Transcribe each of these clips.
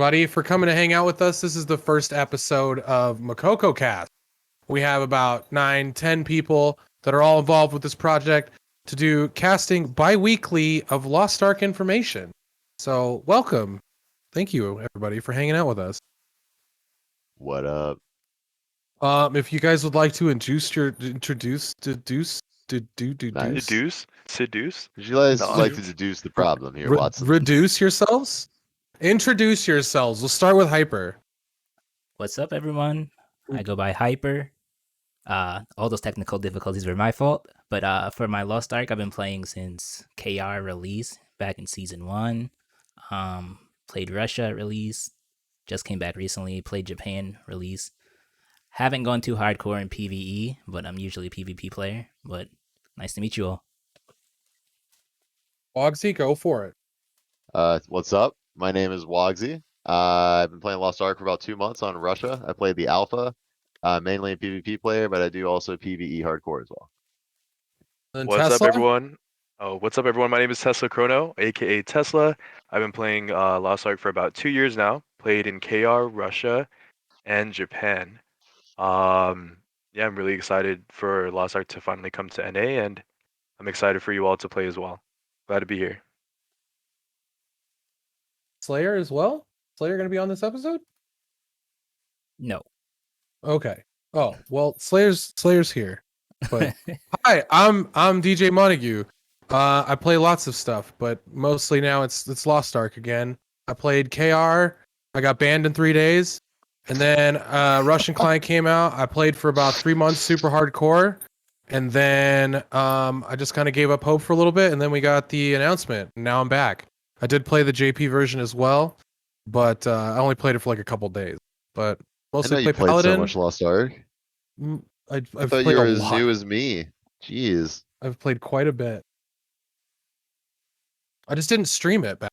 Buddy, for coming to hang out with us. This is the first episode of MokokoCast. We have about 9-10 people that are all involved with this project to do casting bi-weekly of Lost Ark information. So welcome. Thank you, everybody, for hanging out with us. What up? If you guys would like to deduce. Seduce? Would you guys No, like to deduce the problem here, Watson? Reduce yourselves? Introduce yourselves. We'll start with Hyper. What's up, everyone? I go by Hyper. All those technical difficulties were my fault, but for my Lost Ark, I've been playing since KR release back in Season 1. Played Russia release, just came back recently, played Japan release. Haven't gone too hardcore in PvE, but I'm usually a PvP player, but nice to meet you all. Wogsy, go for it. What's up? My name is Wogsy. I've been playing Lost Ark for about 2 months on Russia. I played the alpha, mainly a PvP player, but I do also PvE hardcore as well. And what's Tesla? up, everyone? What's up, everyone? My name is Tesla Chrono, aka Tesla. I've been playing Lost Ark for about 2 years now. Played in KR, Russia, and Japan. Yeah, I'm really excited for Lost Ark to finally come to NA, and I'm excited for you all to play as well. Glad to be here. Slayer as well? Slayer going to be on this episode? No. Okay. Oh, well, Slayer's here. But hi, I'm DJ Montague. I play lots of stuff, but mostly now it's Lost Ark again. I played KR. I got banned in 3 days. And then Russian Client came out. I played for about 3 months super hardcore. And then I just kind of gave up hope for a little bit, and then we got the announcement. And now I'm back. I did play the JP version as well, but I only played it for like a couple days. But I know mostly you play played Paladin. so much Lost Ark. I've I thought played you were a as lot. new as me. Jeez. I've played quite a bit. I just didn't stream it back.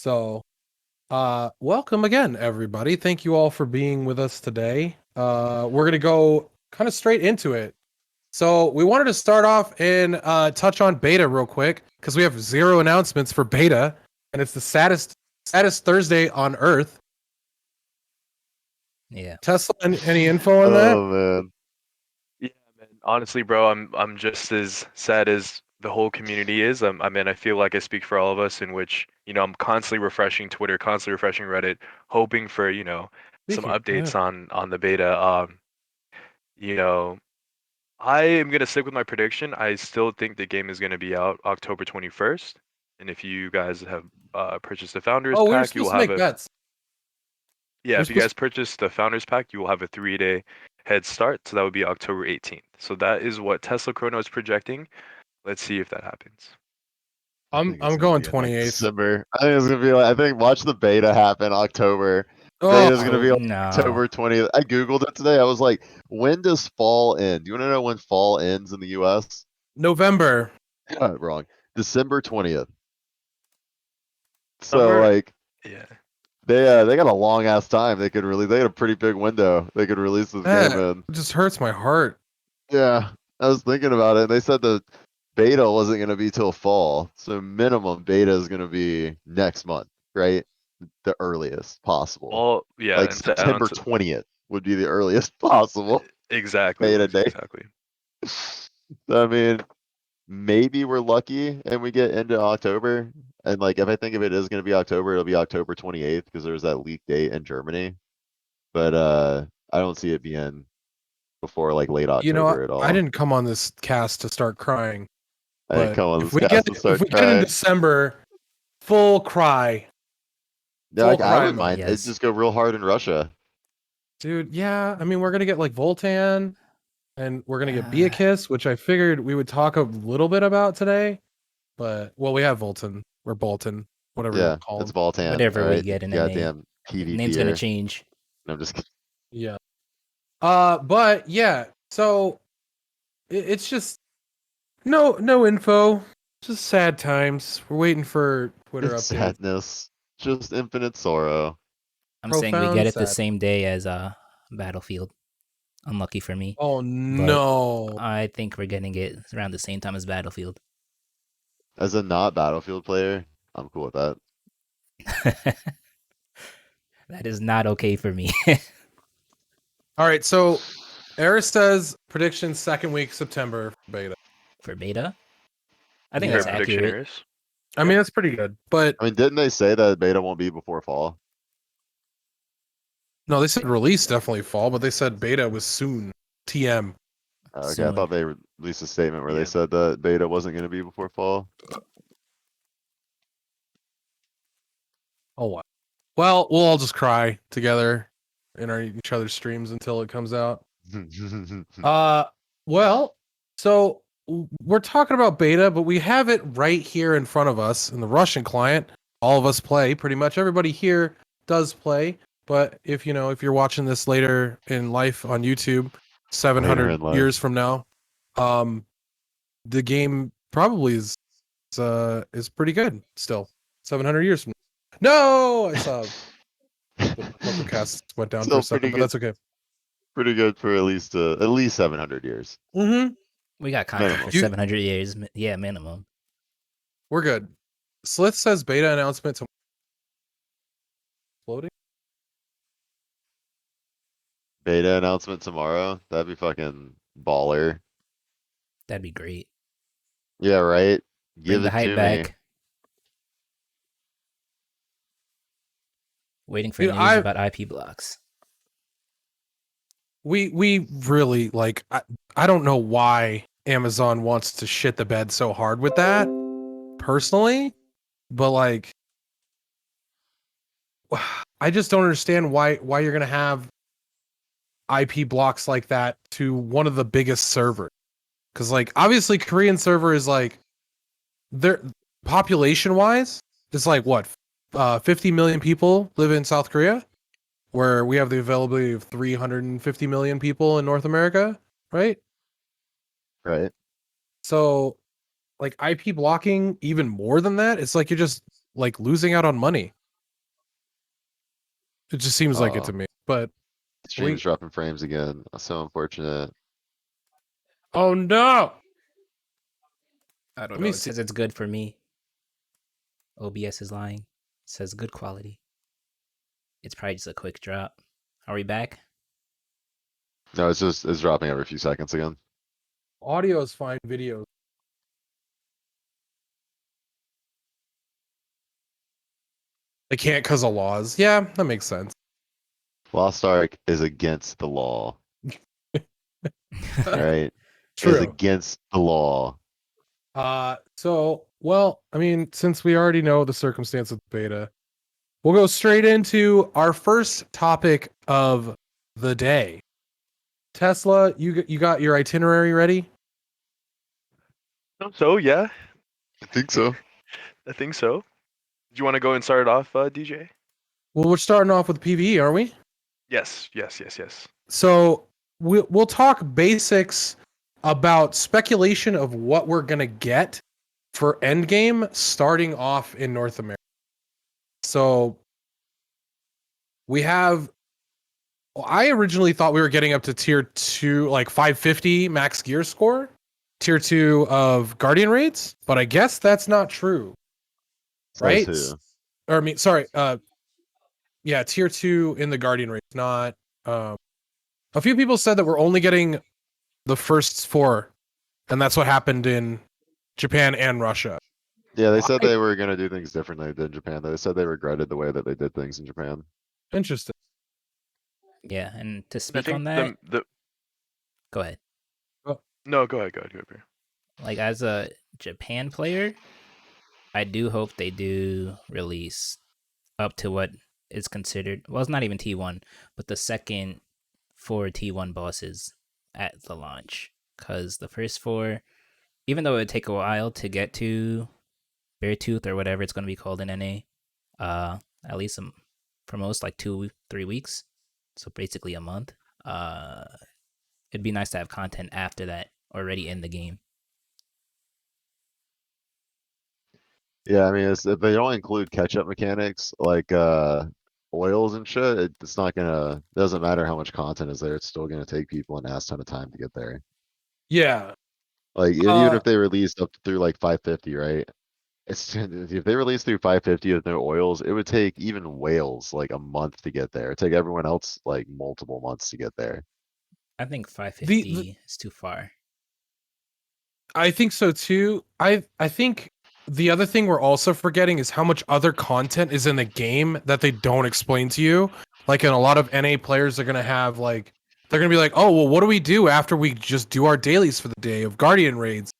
So, welcome again, everybody. Thank you all for being with us today. We're gonna go kind of straight into it. So we wanted to start off and touch on beta real quick because we have 0 announcements for beta, and it's the saddest Thursday on Earth. Yeah. Tesla, any info on that? Oh man. Yeah, man. Honestly, bro, I'm just as sad as the whole community is. I mean, I feel like I speak for all of us, in which I'm constantly refreshing Twitter, constantly refreshing Reddit, hoping for some updates on the beta. You know, I am gonna stick with my prediction. I still think the game is gonna be out October 21st, and if you guys have purchased the Founders Oh, we were Pack, you will supposed to have make a bets. yeah. We're If you guys purchase the Founders Pack, you will have a 3-day head start. So that would be October 18th. So that is what Tesla Chrono is projecting. Let's see if that happens. I'm It's going gonna be in, 28th. December. I think it's gonna be like, I think watch the beta happen October. Beta's gonna be like no. October 20th. I googled it today. I was like, when does fall end? Do you want to know when fall ends in the US? November. Wrong. December 20th. So Summer, like yeah. they got a long ass time. They got a pretty big window. They could release this game in. It just hurts my heart. Yeah. I was thinking about it. They said the beta wasn't gonna be till fall. So minimum beta is gonna be next month, right? The earliest possible. Well, yeah, Like and September 20th would be the earliest possible exactly, beta day. exactly. I mean, maybe we're lucky and we get into October. And like, if I think if it is going to be October, it'll be October 28th because there's that leak date in Germany. But I don't see it being before like late October at all. I didn't come on this cast to start crying. I didn't come on if this we cast get to start if we get crying. in December, full cry. Yeah, full I cry wouldn't mode. mind. Yes. It'd just go real hard in Russia. Dude, yeah. I mean, we're gonna get like Voltan, and we're gonna get Beakiss, which I figured we would talk a little bit about today. But well, we have Voltan or Bolton, whatever you Yeah, call it's him. Voltan. Whatever we right? get in the goddamn PvP. name's gonna change. No, I'm just kidding. Yeah. But yeah. So it's just no info. Just sad times. We're waiting for Twitter It's updates. sadness. Just infinite sorrow. I'm saying we Profound get it the sad. same day as Battlefield. Unlucky for me. Oh no. I think we're getting it around the same time as Battlefield. As a not Battlefield player, I'm cool with that. That is not okay for me. All right, so Arista's prediction second week September for beta. For beta, I think Yeah. that's Fair prediction, accurate. Aries. I mean, that's pretty good. But I mean, didn't they say that beta won't be before fall? no, they said release definitely fall, but they said beta was soon. TM. Okay, I Soon. thought they released a statement where Yeah. they said that beta wasn't gonna be before fall. Oh wow. Well, we'll all just cry together in each other's streams until it comes out. Well, so we're talking about beta, but we have it right here in front of us in the Russian client. All of us play. Pretty much everybody here does play. But if you're watching this later in life on YouTube, Later 700 in life. years from now, the game probably is pretty good still. 700 years from now. No, I saw the MokokoCast went down for a Still second, but pretty that's okay. Pretty good for at least 700 years. Mm-hmm. We got content Minimum. for 700 years. Yeah, minimum. We're good. Slith says beta announcement tomorrow. Floating. Beta announcement tomorrow. That'd be fucking baller. That'd be great. Yeah, right. Bring Give the it hype to back. me. Waiting for Dude, news about IP blocks. We really like. I don't know why Amazon wants to shit the bed so hard with that, personally, but like, I just don't understand why you're gonna have IP blocks like that to one of the biggest servers. Because like, obviously, Korean server is like, their population wise, it's like what, 50 million people live in South Korea, where we have the availability of 350 million people in North America, right? Right. So, like IP blocking even more than that, it's like you're just like losing out on money. It just seems like it to me. But Stream's dropping frames again. That's so unfortunate. oh no, I don't Let know. me It see. says it's good for me. OBS is lying. It says good quality. It's probably just a quick drop. Are we back? No, it's dropping every few seconds again. audio is fine, video. They can't because of laws. Yeah, that makes sense. Lost Ark is against the law. Right? Is True. against the law. So, well, I mean, since we already know the circumstance of the beta, we'll go straight into our first topic of the day. Tesla, you got your itinerary ready? So yeah, I think so. I think so. Do you want to go and start it off, DJ? Well, we're starting off with PvE, aren't we? Yes. So we'll talk basics about speculation of what we're gonna get for endgame starting off in North America. So we have. Well, I originally thought we were getting up to tier 2, like 550 max gear score, tier 2 of Guardian raids, but I guess that's not true, right? Says who? Or I mean, sorry, yeah, tier 2 in the Guardian raids, not. A few people said that we're only getting the first 4, and that's what happened in Japan and Russia. Yeah, they said Why? they were gonna do things differently than Japan. They said they regretted the way that they did things in Japan. Interesting. Yeah, and to I speak think on that, the go ahead. no, go ahead, Peter. Like as a Japan player, I do hope they do release up to what is considered, well, it's not even T1, but the second 4 T1 bosses at the launch. Because the first 4, even though it would take a while to get to Beartooth or whatever it's going to be called in NA, at least for most like 2-3 weeks, so basically a month. It'd be nice to have content after that already in the game. Yeah, I mean, if they don't include catch-up mechanics like oils and shit, it's not gonna. It doesn't matter how much content is there. It's still gonna take people an ass ton of time to get there. Yeah. Like even if they released up through like 550, right? It's if they release through 550 with no oils, it would take even whales like a month to get there. It'd take everyone else like multiple months to get there. I think The 550 is too far. I think so too. I think the other thing we're also forgetting is how much other content is in the game that they don't explain to you. Like, in a lot of NA players are gonna have like they're gonna be like, oh well, what do we do after we just do our dailies for the day of Guardian raids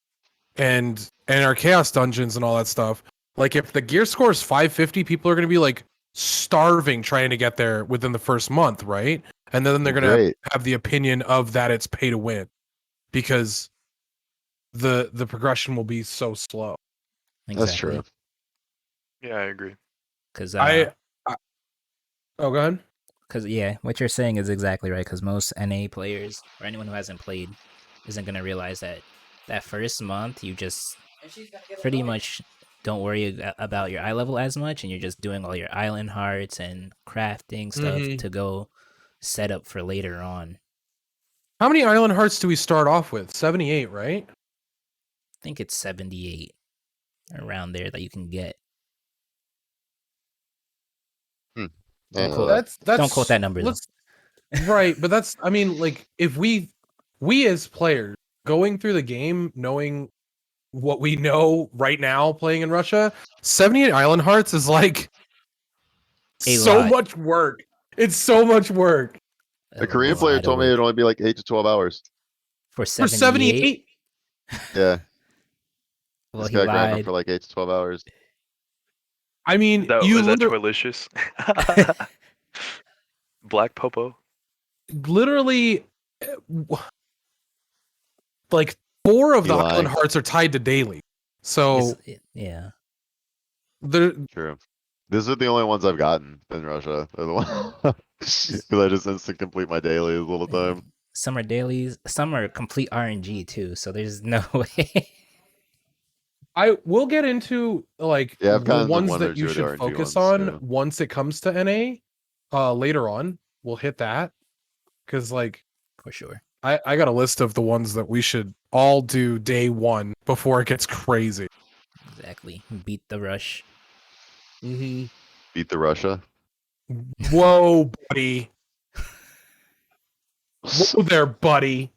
and our chaos dungeons and all that stuff. Like, if the gear score is 550, people are gonna be like starving trying to get there within the first month, right? And then they're Well, gonna great. have the opinion of that it's pay to win because the progression will be so slow. That's Exactly. true. Yeah, I agree. Because I oh, go ahead. Because yeah, what you're saying is exactly right. Because most NA players or anyone who hasn't played isn't gonna realize that that first month you just pretty much don't worry about your eye level as much, and you're just doing all your island hearts and crafting stuff Mhm. to go set up for later on. How many island hearts do we start off with? 78, right? I think it's 78 around there that you can get. Don't quote Uh, That's don't quote that number though. let's right, but that's I mean, like, if we as players going through the game knowing what we know right now playing in Russia, 78 island hearts is like A so lot. much work. It's so much work. a Korean player lot of told me work. it'd only be like 8 to 12 hours. For For 78. 78, Yeah, Well, this he guy grinding lied. for like 8 to 12 hours. I mean, That you is that literally, delicious? Black Popo. literally like 4 of He the island lying. hearts are tied to daily. So Yeah. there True. These are the only ones I've gotten in Russia. They're the one because I just instant complete my dailies all the time. Some are dailies, some are complete RNG too, so there's no way. I will get into like Yeah, I've the gotten the ones one or that you two of the should RNG focus ones on too. once it comes to NA. Later on, we'll hit that because like For sure. I got a list of the ones that we should all do day one before it gets crazy. Exactly. Beat the rush. Mm-hmm. Beat the Russia. Whoa, buddy! Whoa there, buddy!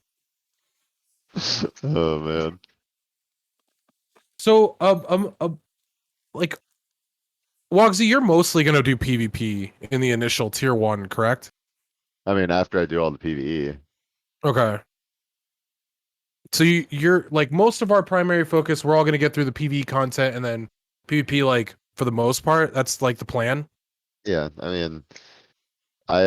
Oh man. So like Wogsy, you're mostly gonna do PvP in the initial tier 1, correct? I mean, after I do all the PVE. Okay. So you're like most of our primary focus. We're all gonna get through the PvE content and then PvP. Like for the most part, that's like the plan. Yeah, I mean, I'm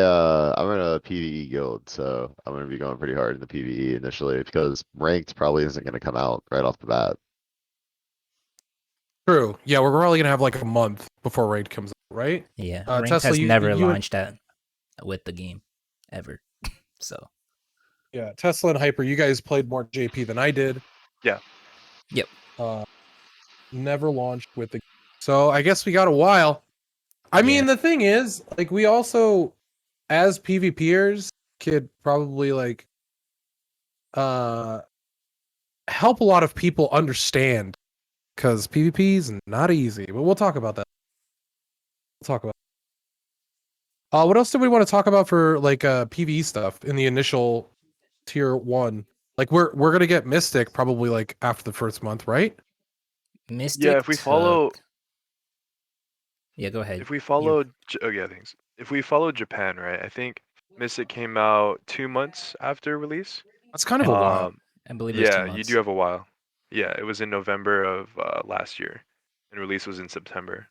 in a PVE guild, so I'm gonna be going pretty hard in the PVE initially because ranked probably isn't gonna come out right off the bat. True. Yeah, we're probably gonna have like a month before raid comes out, right? Yeah. Ranked Tesla, has never you and, launched that with the game. Ever. So yeah, Tesla and Hyper, you guys played more JP than I did. Yeah. Yep. Never launched with the. So I guess we got a while. I mean, the thing is, like, we also, as PvPers, could probably like, help a lot of people understand because PvP is not easy. But we'll talk about that. We'll talk about. What else do we want to talk about for like PvE stuff in the initial tier 1? Like we're gonna get Mystic probably like after the first month, right? Mystic Yeah, if we follow Yeah, go ahead. if we follow oh yeah, thanks. If we follow Japan, right? I think Mystic came out 2 months after release. That's kind of a while. I believe it was 2 Yeah, months. you do have a while. Yeah, it was in November of last year, and release was in September.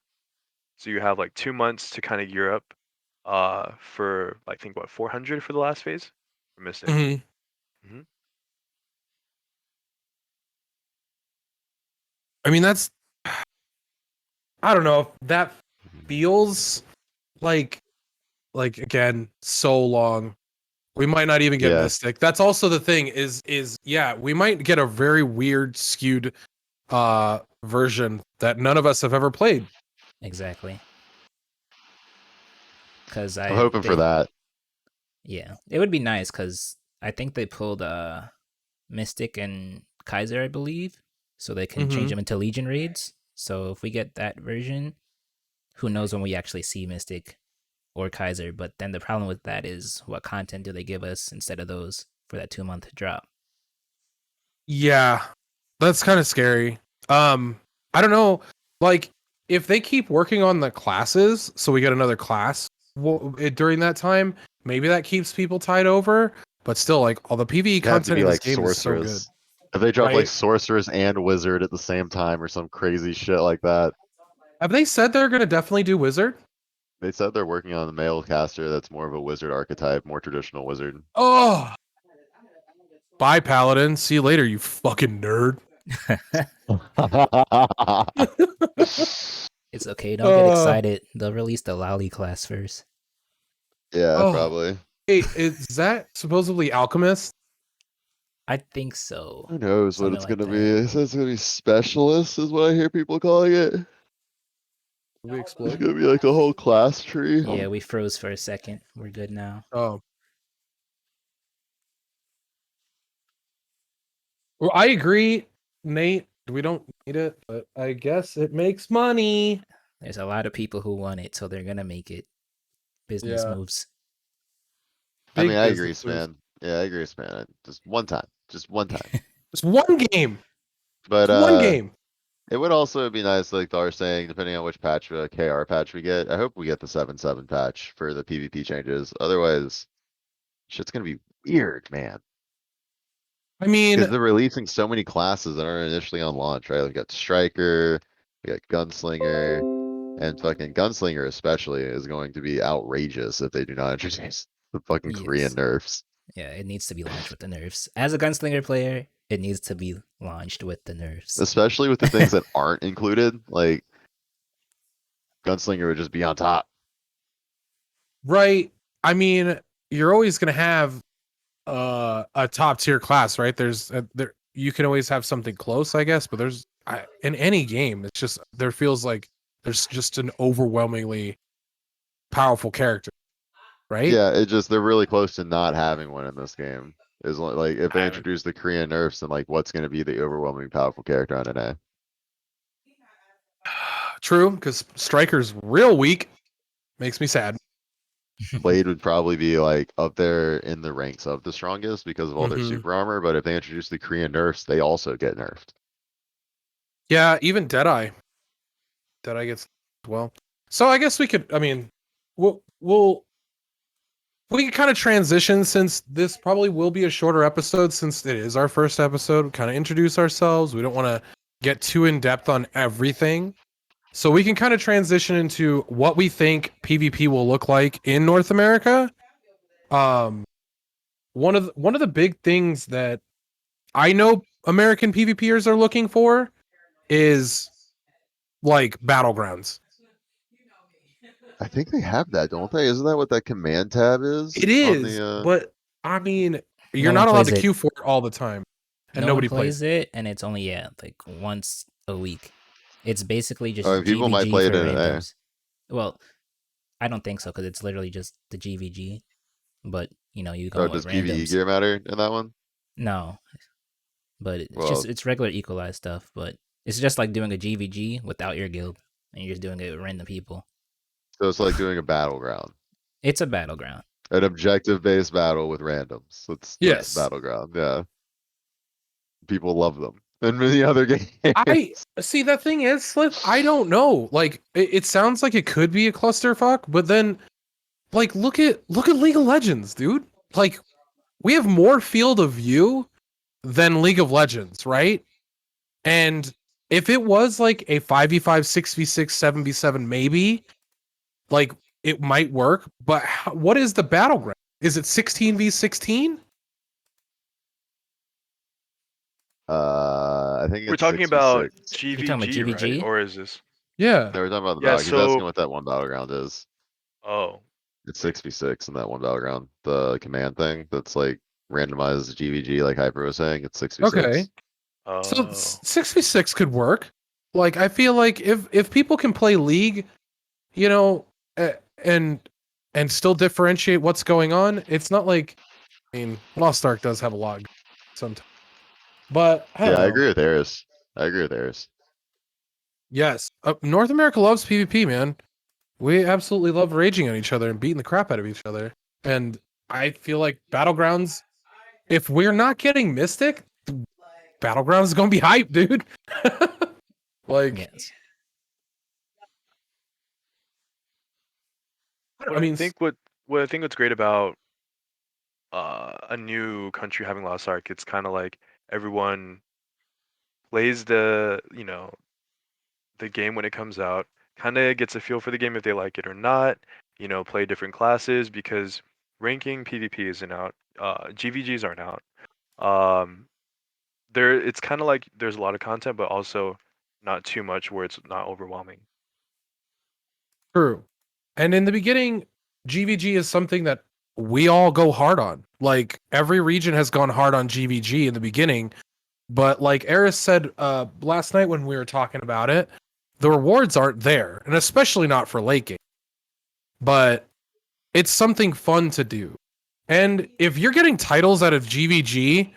So you have like 2 months to kind of gear up for I think what 400 for the last phase for Mystic. Mhm. hmm I mean, that's. I don't know. That feels like again so long. We might not even get Yeah. Mystic. That's also the thing is yeah, we might get a very weird skewed version that none of us have ever played. Exactly. Because I'm hoping for that. Yeah, it would be nice because I think they pulled Mystic and Kaiser, I believe, so they can change them into Legion raids. So if we get that version, who knows when we actually see Mystic or Kaiser. But then the problem with that is what content do they give us instead of those for that 2-month drop? Yeah, that's kind of scary. I don't know. Like, if they keep working on the classes, so we get another class during that time, maybe that keeps people tied over. But still, like, all the PvE It'd have to content be in this like game is so good. sorceress. If they drop like Right? sorceress and wizard at the same time or some crazy shit like that. Have they said they're gonna definitely do wizard? They said they're working on the male caster that's more of a wizard archetype, more traditional wizard. Oh, bye, Paladin. See you later, you fucking nerd. It's okay, don't get excited. They'll release the Loli class first. Yeah, Oh. probably. Hey, is that supposedly alchemist? I think so. Who knows what Something it's like gonna that. be? It says it's gonna be specialist, is what I hear people calling it. Did we It's explode? gonna be like a whole class tree. Yeah, we froze for a second. We're good now. Oh. Well, I agree, Nate. We don't need it, but I guess it makes money. There's a lot of people who want it, so they're gonna make it. Business Yeah. moves. I mean, Big I agree, business moves. man. Yeah, I agree, man. Just one time. Just one time. It's one game. But It's one game. it would also be nice, like Thar saying, depending on which patch, KR patch we get. I hope we get the 7.7 patch for the PvP changes. Otherwise, shit's gonna be weird, man. I mean, Because they're releasing so many classes that aren't initially on launch, right? We got Striker, we got Gunslinger, and fucking Gunslinger especially is going to be outrageous if they do not introduce the fucking Korean Yes. nerfs. Yeah, it needs to be launched with the nerfs. As a gunslinger player, it needs to be launched with the nerfs. Especially with the things that aren't included, like Gunslinger would just be on top. right. I mean, you're always gonna have a top tier class, right? There you can always have something close, I guess, but in any game, it's just there feels like there's just an overwhelmingly powerful character, right? Yeah, they're really close to not having one in this game. Is like if they introduce the Korean nerfs and like what's gonna be the overwhelming powerful character on an A. True, because Striker's real weak. Makes me sad. Blade would probably be like up there in the ranks of the strongest because of all their Mhm. super armor, but if they introduce the Korean nerfs, they also get nerfed. Yeah, even Deadeye. Deadeye gets well. So I guess we could. I mean, we can kind of transition since this probably will be a shorter episode since it is our first episode. Kind of introduce ourselves. We don't want to get too in depth on everything. So we can kind of transition into what we think PvP will look like in North America. One of the big things that I know American PvPers are looking for is like Battlegrounds. I think they have that, don't they? Isn't that what that command tab is? It On is, the, but I mean, you're No one not allowed plays to it. queue for it all the time, and No one nobody plays. it, and it's only like once a week. It's basically just Oh, people might GVG play for it in an A. randoms. Well, I don't think so because it's literally just the GVG. But you know, you go Or with does PvE randoms. gear matter in that one? No, but Well, it's regular equalized stuff. But it's just like doing a GVG without your guild, and you're just doing it with random people. so it's like doing a battleground. It's a battleground. An objective based battle with randoms. That's Yes. battleground, yeah. People love them. And many other games. I see. The thing is, Slip, I don't know. Like, it sounds like it could be a clusterfuck, but then, like, look at League of Legends, dude. Like, we have more field of view than League of Legends, right? And if it was like a 5v5, 6v6, 7v7, maybe, like, it might work. But what is the battleground? Is it 16v16? I think it's We're talking about 6v6. You're talking about GVG, right? GVG? Or is this? Yeah. No, we're talking about the Yeah, battle. He's asking so- what that one battleground is. Oh, It's 6v6 in that one battleground. The command thing that's like randomized GVG, like Hyper was saying, it's 6v6. Okay. So oh. 6v6 could work. Like, I feel like if people can play League, you know, and still differentiate what's going on, it's not like, I mean, Lost Ark does have a lot sometimes. But I don't Yeah, I know. agree with Eris. I agree with Eris. Yes. North America loves PvP, man. We absolutely love raging on each other and beating the crap out of each other. And I feel like Battlegrounds, if we're not getting Mystic, Battlegrounds is going to be hype, dude. Like, Yes. What I I mean, think what I think what's great about a new country having Lost Ark, it's kind of like everyone plays the game when it comes out, kind of gets a feel for the game if they like it or not. Play different classes because ranking PvP isn't out. GVGs aren't out. Um, it's kind of like there's a lot of content, but also not too much where it's not overwhelming. true. And in the beginning, GVG is something that we all go hard on. Like, every region has gone hard on GVG in the beginning. But like Eris said last night when we were talking about it, the rewards aren't there, and especially not for late game. But it's something fun to do. And if you're getting titles out of GVG,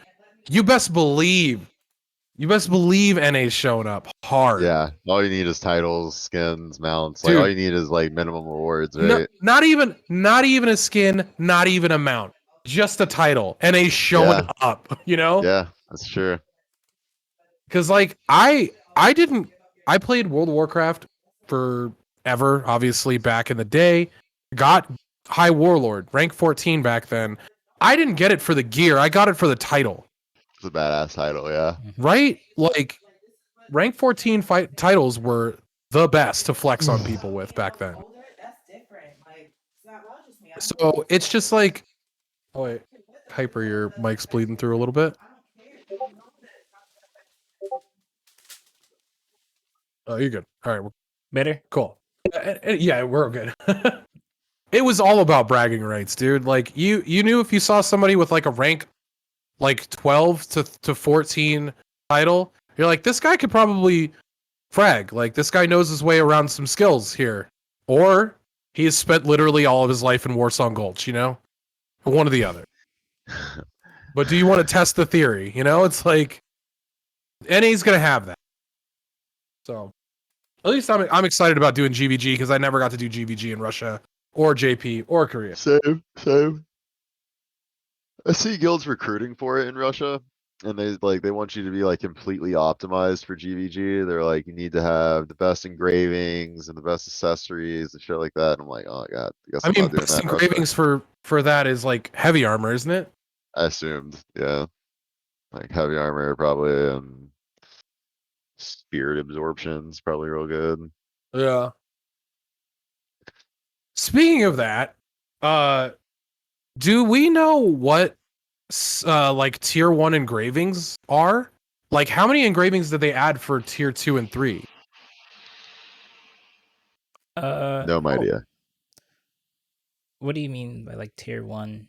you best believe NA's showing up hard. Yeah, all you need is titles, skins, mounts. Like Dude. all you need is like minimum rewards, No, right? not even a skin, not even a mount, just a title. NA's showing Yeah. up, you know? Yeah, that's true. Because like I played World of Warcraft forever, obviously back in the day. Got High Warlord, rank 14 back then. I didn't get it for the gear, I got it for the title. It's a badass title, yeah. Right? Like rank 14 fight titles were the best to flex on people with back then. So it's just like, oh wait, Hyper, your mic's bleeding through a little bit. Oh, you're good. All right, Better? cool. Yeah, we're good. It was all about bragging rights, dude. Like you knew if you saw somebody with like a rank like 12 to 14 title, you're like, this guy could probably frag. Like this guy knows his way around some skills here. Or he has spent literally all of his life in Warsong Gulch, you know? One or the other. But do you want to test the theory? You know, it's like NA's gonna have that. So at least I'm excited about doing GVG because I never got to do GVG in Russia or JP or Korea. Same. I see guilds recruiting for it in Russia, and they want you to be like completely optimized for GVG. They're like, you need to have the best engravings and the best accessories and shit like that. And I'm like, oh god, I guess I I'm mean, not doing best that in Russia. engravings for that is like heavy armor, isn't it? I assumed, yeah. Like heavy armor probably, and spirit absorption's probably real good. Yeah. Speaking of that, do we know what like tier 1 engravings are? Like how many engravings did they add for tier 2 and 3? No idea. What do you mean by like tier 1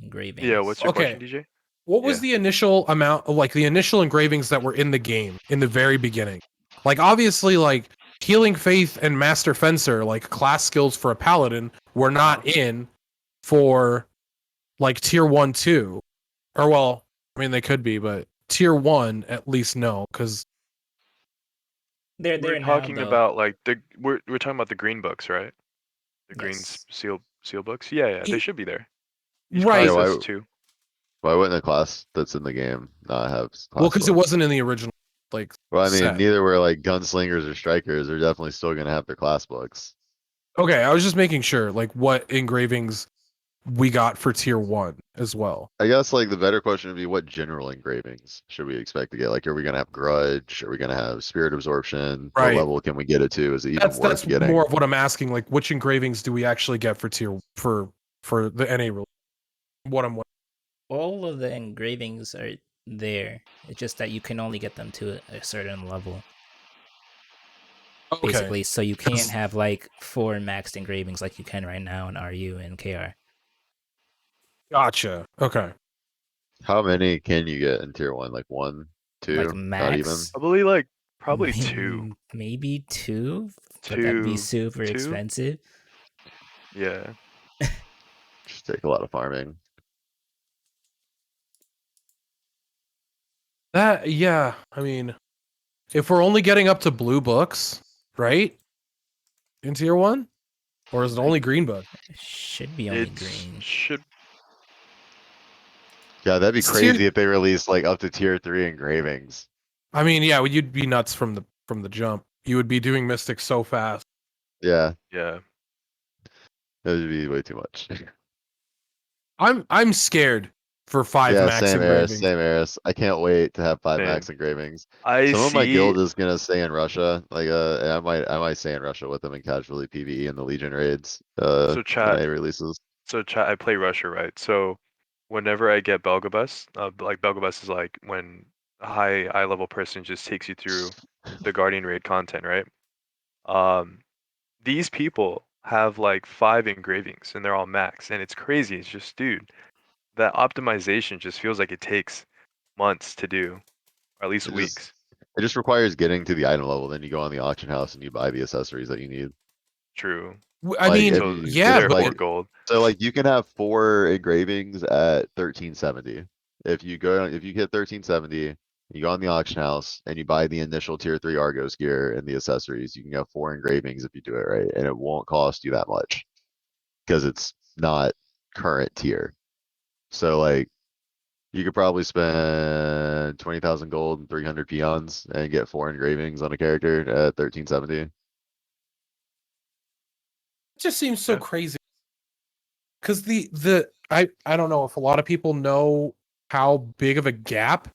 engravings? Yeah, what's your Okay. question, DJ? What was Yeah. the initial amount of like the initial engravings that were in the game in the very beginning? Like obviously like Healing Faith and Master Fencer, like class skills for a paladin, were not in for like tier 1, 2. Or well, I mean they could be, but tier 1 at least no, because They're We're there now talking though. about like we're talking about the green books, right? The green Yes. seal books. Yeah, they Ye- should be there. Each right. Yeah, class why, has 2. why wouldn't a class that's in the game not have Well, class because it books? wasn't in the original like Well, I mean, set. neither were like gunslingers or strikers. They're definitely still gonna have their class books. Okay, I was just making sure like what engravings we got for tier 1 as well. I guess like the better question would be what general engravings should we expect to get? Like, are we gonna have grudge? Are we gonna have spirit absorption? What Right. level can we get it to? Is it even worth That's getting? more of what I'm asking. Like, which engravings do we actually get for tier for the NA rule? What I'm All of the engravings are there. It's just that you can only get them to a certain level. okay. Basically, so you 'Cause- can't have like 4 maxed engravings like you can right now in RU and KR. Gotcha. Okay. How many can you get in tier 1? Like 1, 2? Like Not even. max, Probably 2. maybe 2, but that'd be 2. super 2? expensive. Yeah. Just take a lot of farming. That yeah. I mean, if we're only getting up to blue books, right? In tier 1? Or is it only green book? It should be only It green. should. Yeah, that'd be It's tier- crazy if they released like up to tier 3 engravings. I mean, yeah, you'd be nuts from the jump. You would be doing Mystic so fast. Yeah, Yeah. that would be way too much. I'm scared for 5 Yeah, max same Eris, engravings. same Eris. I can't wait to have 5 Same. max engravings. I Some of my see. guild is gonna stay in Russia. Like, and I might stay in Russia with them and casually PvE in the Legion raids. So chat. NA releases. So chat. I play Russia, right? So whenever I get Belgabus, like Belgabus is like when a high level person just takes you through the Guardian raid content, right? These people have like 5 engravings and they're all max, and it's crazy. It's just, dude, that optimization just feels like it takes months to do, or at least It weeks. just requires getting to the item level. Then you go on the auction house and you buy the accessories that you need. True. I Like, mean, if So you, yeah, they're but for like, gold. so like you can have 4 engravings at 1370. If you hit 1370, you go on the auction house and you buy the initial tier 3 Argos gear and the accessories, you can have 4 engravings if you do it right, and it won't cost you that much because it's not current tier. So like you could probably spend 20,000 gold and 300 peons and get 4 engravings on a character at 1370. it just seems so Yeah. crazy. Cuz I don't know if a lot of people know how big of a gap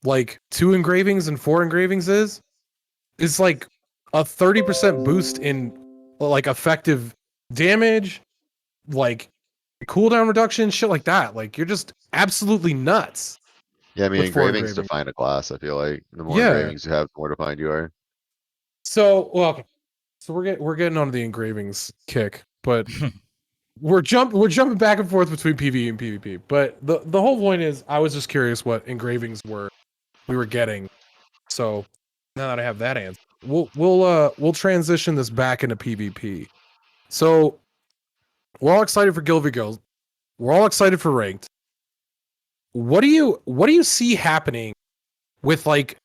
like 2 engravings and 4 engravings is. It's like a 30% boost in like effective damage, like cooldown reduction, shit like that. Like you're just absolutely nuts Yeah, I mean with 4 engravings engraving. define a class. I feel like the more Yeah. engravings you have, the more defined you are. So, well, okay. So we're getting on the engravings kick, but we're jumping back and forth between PvE and PvP. But the whole point is, I was just curious what engravings we were getting. So now that I have that answer, we'll transition this back into PvP. So we're all excited for Guild v Guild. We're all excited for ranked. What do you see happening with like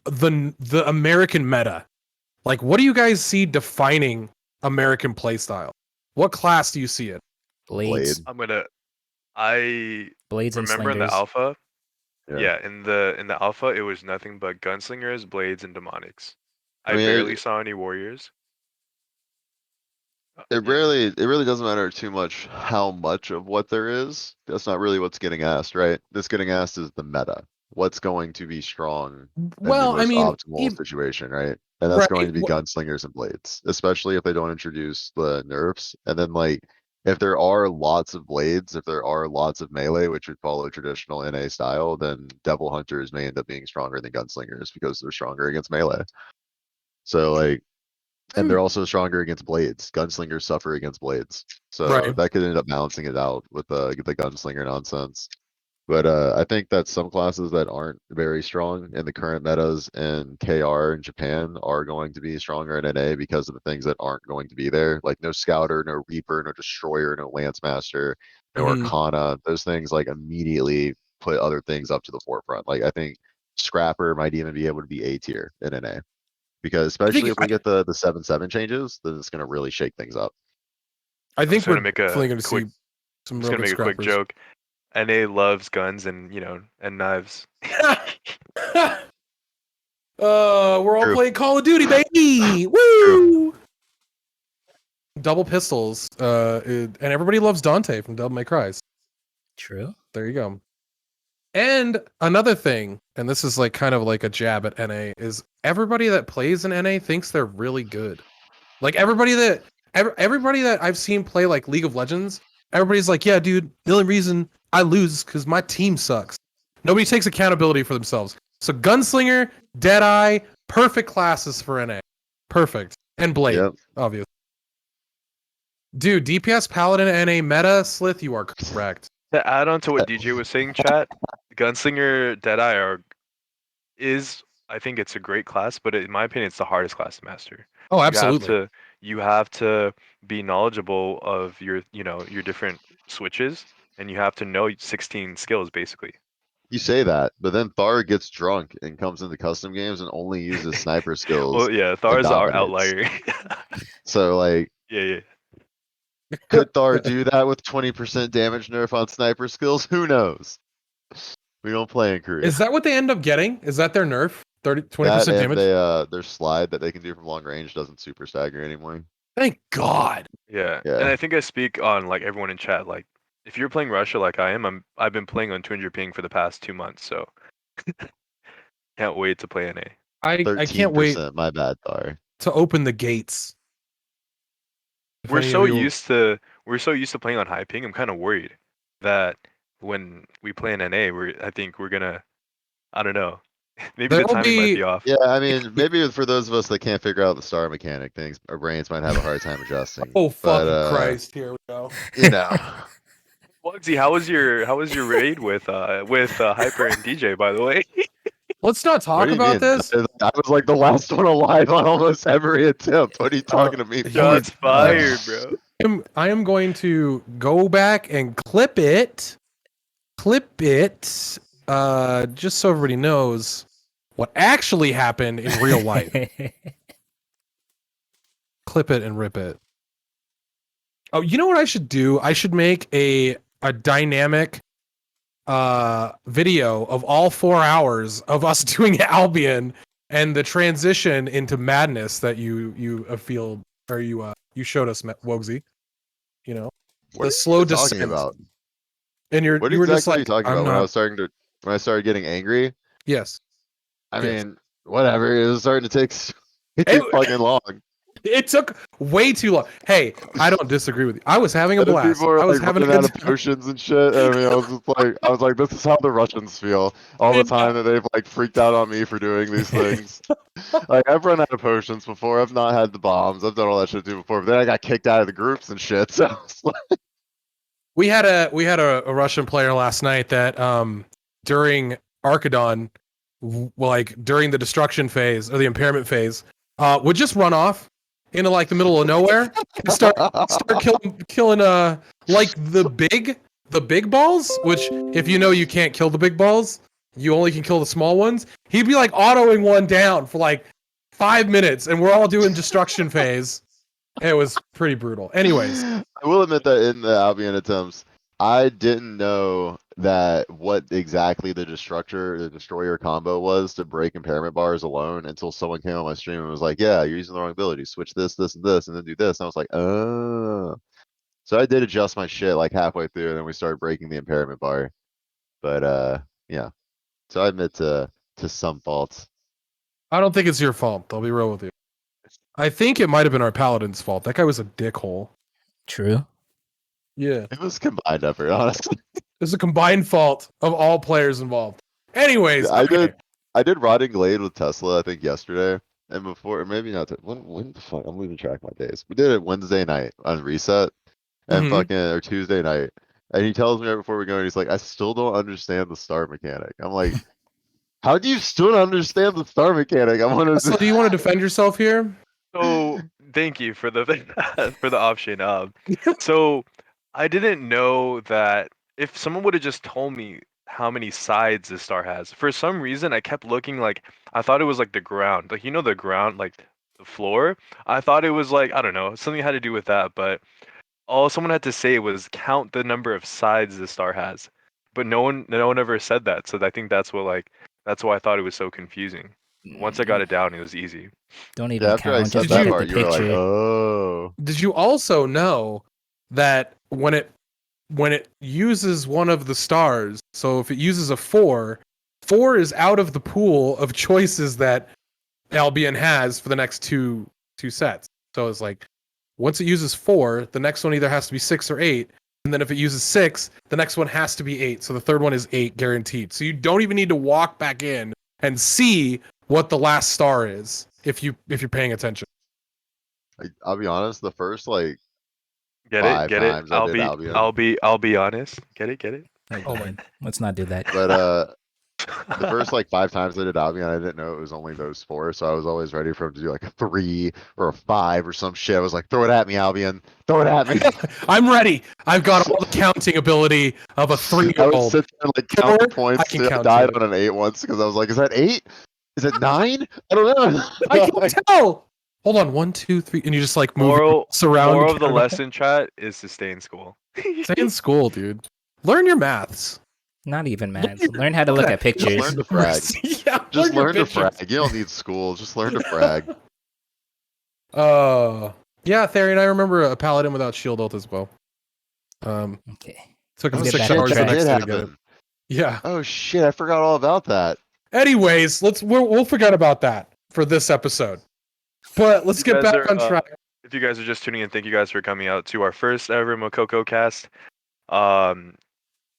the American meta? Like, what do you guys see defining American playstyle? What class do you see it? Blades, Blade. I blades and remember in the slingers. alpha. Yeah. Yeah, in the alpha, it was nothing but gunslingers, blades, and demonics. I I mean, barely saw any warriors. it really doesn't matter too much how much of what there is. That's not really what's getting asked, right? That's getting asked is the meta. What's going to be strong in the Well, I most mean, optimal situation, right? And that's going right. to be gunslingers and blades, especially if they don't introduce the nerfs. And then like, if there are lots of blades, if there are lots of melee, which would follow traditional NA style, then devil hunters may end up being stronger than gunslingers because they're stronger against melee. So like, and they're also stronger against blades. Gunslingers suffer against blades. So Right. that could end up balancing it out with the gunslinger nonsense. But I think that some classes that aren't very strong in the current metas in KR in Japan are going to be stronger in NA because of the things that aren't going to be there. Like no Scouter, no Reaper, no Destroyer, no Lance Master, no Mhm. Arcana. Those things like immediately put other things up to the forefront. Like I think Scrapper might even be able to be A tier in NA. Because especially if we get the 7/7 changes, then it's gonna really shake things up. I I'm think just gonna we're make definitely a going to quick. see some I'm just real gonna good make a quick scrappers. joke. NA loves guns and and knives. We're all True. playing Call of Duty, baby! Woo! Double pistols. And everybody loves Dante from Devil May Cry. True. There you go. And another thing, and this is like kind of like a jab at NA, is everybody that plays in NA thinks they're really good. Like everybody that I've seen play like League of Legends, everybody's like, yeah, dude, the only reason I lose is because my team sucks. Nobody takes accountability for themselves. So Gunslinger, Deadeye, perfect classes for NA. Perfect. And Blade, Yep. obvious. Dude, DPS Paladin NA meta, Slith, you are correct. To add on to what DJ was saying, chat, Gunslinger Deadeye is I think it's a great class, but in my opinion, it's the hardest class to master. Oh, absolutely. You have to be knowledgeable of your your different switches, and you have to know 16 skills basically. You say that, but then Thar gets drunk and comes into custom games and only uses sniper skills Well, yeah, and Thar's our dominates. outlier. So like, Yeah, yeah. could Thar do that with 20% damage nerf on sniper skills? Who knows? We don't play in Korea. Is that what they end up getting? Is that their nerf? 20% That and damage? their slide that they can do from long range doesn't super stagger anymore. Thank God. Yeah. Yeah. And I think I speak on like everyone in chat. Like, if you're playing Russia like I am, I've been playing on 200 ping for the past 2 months, so can't wait to play NA. I can't wait 13%, my bad, Thar. to open the gates. If We're any of so you- used to playing on high ping. I'm kind of worried that when we play in NA, I think we're gonna, I don't know, maybe the There'll timing might be- be off. Yeah, I mean, maybe for those of us that can't figure out the star mechanic things, our brains might have a hard time adjusting. Oh But, fucking Christ! Here we go. You know, Wugsy, how was your raid with Hyper and DJ, by the way? Let's not what talk do you about mean? this. I was like the last one alive on almost every attempt. What are you talking to me? for? Shots fired, bro. I am going to go back and clip it, just so everybody knows what actually happened in real life. Clip it and rip it. Oh, you know what I should do? I should make a dynamic video of all 4 hours of us doing Albion and the transition into madness that you feel or you showed us, Wogsy. You know, What the are slow you talking descent. about? And you What were just exactly are like, you talking I'm about? not. When I started getting angry? Yes. I Yes. mean, whatever. It was starting to take It- too fucking long. It took way too long. Hey, I don't disagree with you. I was having a And then blast. people were I was like having a running good out of time. potions and shit. I mean, I was like, this is how the Russians feel all the time that they've like freaked out on me for doing these things. Like I've run out of potions before. I've not had the bombs. I've done all that shit too before. But then I got kicked out of the groups and shit. So it's like, We had a Russian player last night that during Archidon, like during the destruction phase or the impairment phase, would just run off into like the middle of nowhere and start killing like the big balls, which if you know you can't kill the big balls, you only can kill the small ones. He'd be like autoing one down for like 5 minutes and we're all doing destruction phase. It was pretty brutal. Anyways, I will admit that in the Albion attempts, I didn't know that what exactly the destroyer combo was to break impairment bars alone until someone came on my stream and was like, "Yeah, you're using the wrong ability. Switch this, this, and this, and then do this." And I was like, "Oh." So I did adjust my shit like halfway through, and then we started breaking the impairment bar. But yeah. So I admit to some faults. I don't think it's your fault. I'll be real with you. I think it might have been our paladin's fault. That guy was a dickhole. True. Yeah. It was combined effort, honestly. It's a combined fault of all players involved. Anyways, I okay. did Rotting Glade with Tesla, I think yesterday. And before, or maybe not. When the fuck? I'm losing track of my days. We did it Wednesday night on Reset, and Mhm. fucking or Tuesday night. And he tells me right before we go, and he's like, "I still don't understand the star mechanic." I'm like, "How do you still not understand the star mechanic?" I want to. So do you want to defend yourself here? So thank you for the for the option. So I didn't know that if someone would have just told me how many sides this star has. For some reason, I kept looking like I thought it was like the ground, like the ground, like the floor. I thought it was like I don't know something had to do with that, but all someone had to say was count the number of sides the star has. But no one ever said that. So I think that's why I thought it was so confusing. Once I got it down, it was easy. Don't Yeah, even after I count. said Just Did that look you- at the part, you were like, picture. "Oh." Did you also know that when it uses one of the stars, so if it uses a 4 is out of the pool of choices that Albion has for the next two sets. So it's like once it uses 4, the next one either has to be 6 or 8. And then if it uses 6, the next one has to be 8. So the third one is 8 guaranteed. So you don't even need to walk back in and see what the last star is if you're paying attention. I'll be honest. The first like Get 5 it? times I did Albion. I'll be honest. Get it? Oh, Oh my- man. Let's not do that. But The first like 5 times I did Albion, I didn't know it was only those 4, so I was always ready for him to do like a 3 or a 5 or some shit. I was like, throw it at me, Albion. Throw it at me. I'm ready. I've got all the counting ability of a I would 3-year-old. sit there and like Or count the I points. can Dude, I count died too. on an 8 once because I was like, is that 8? Is it 9? I don't know. I can tell. Hold on, 1, 2, 3, and you just like move Moral surround. moral of the lesson, chat, is to stay in school. Stay in school, dude. Learn your maths. Not even Look maths. at- Learn how to look look at at Just learn pictures. to frag. Yeah, Just your learn to pictures. frag. You don't need school. Just learn to frag. Yeah, Therian, I remember a paladin without shield ult as well. Okay. Took him Let's get 6 back on hours the track. next Did day to get it. happen. Yeah. Oh shit, I forgot all about that. Anyways, we'll forget about that for this episode. But let's You get guys back are, on track. If you guys are just tuning in, thank you guys for coming out to our first ever MokokoCast.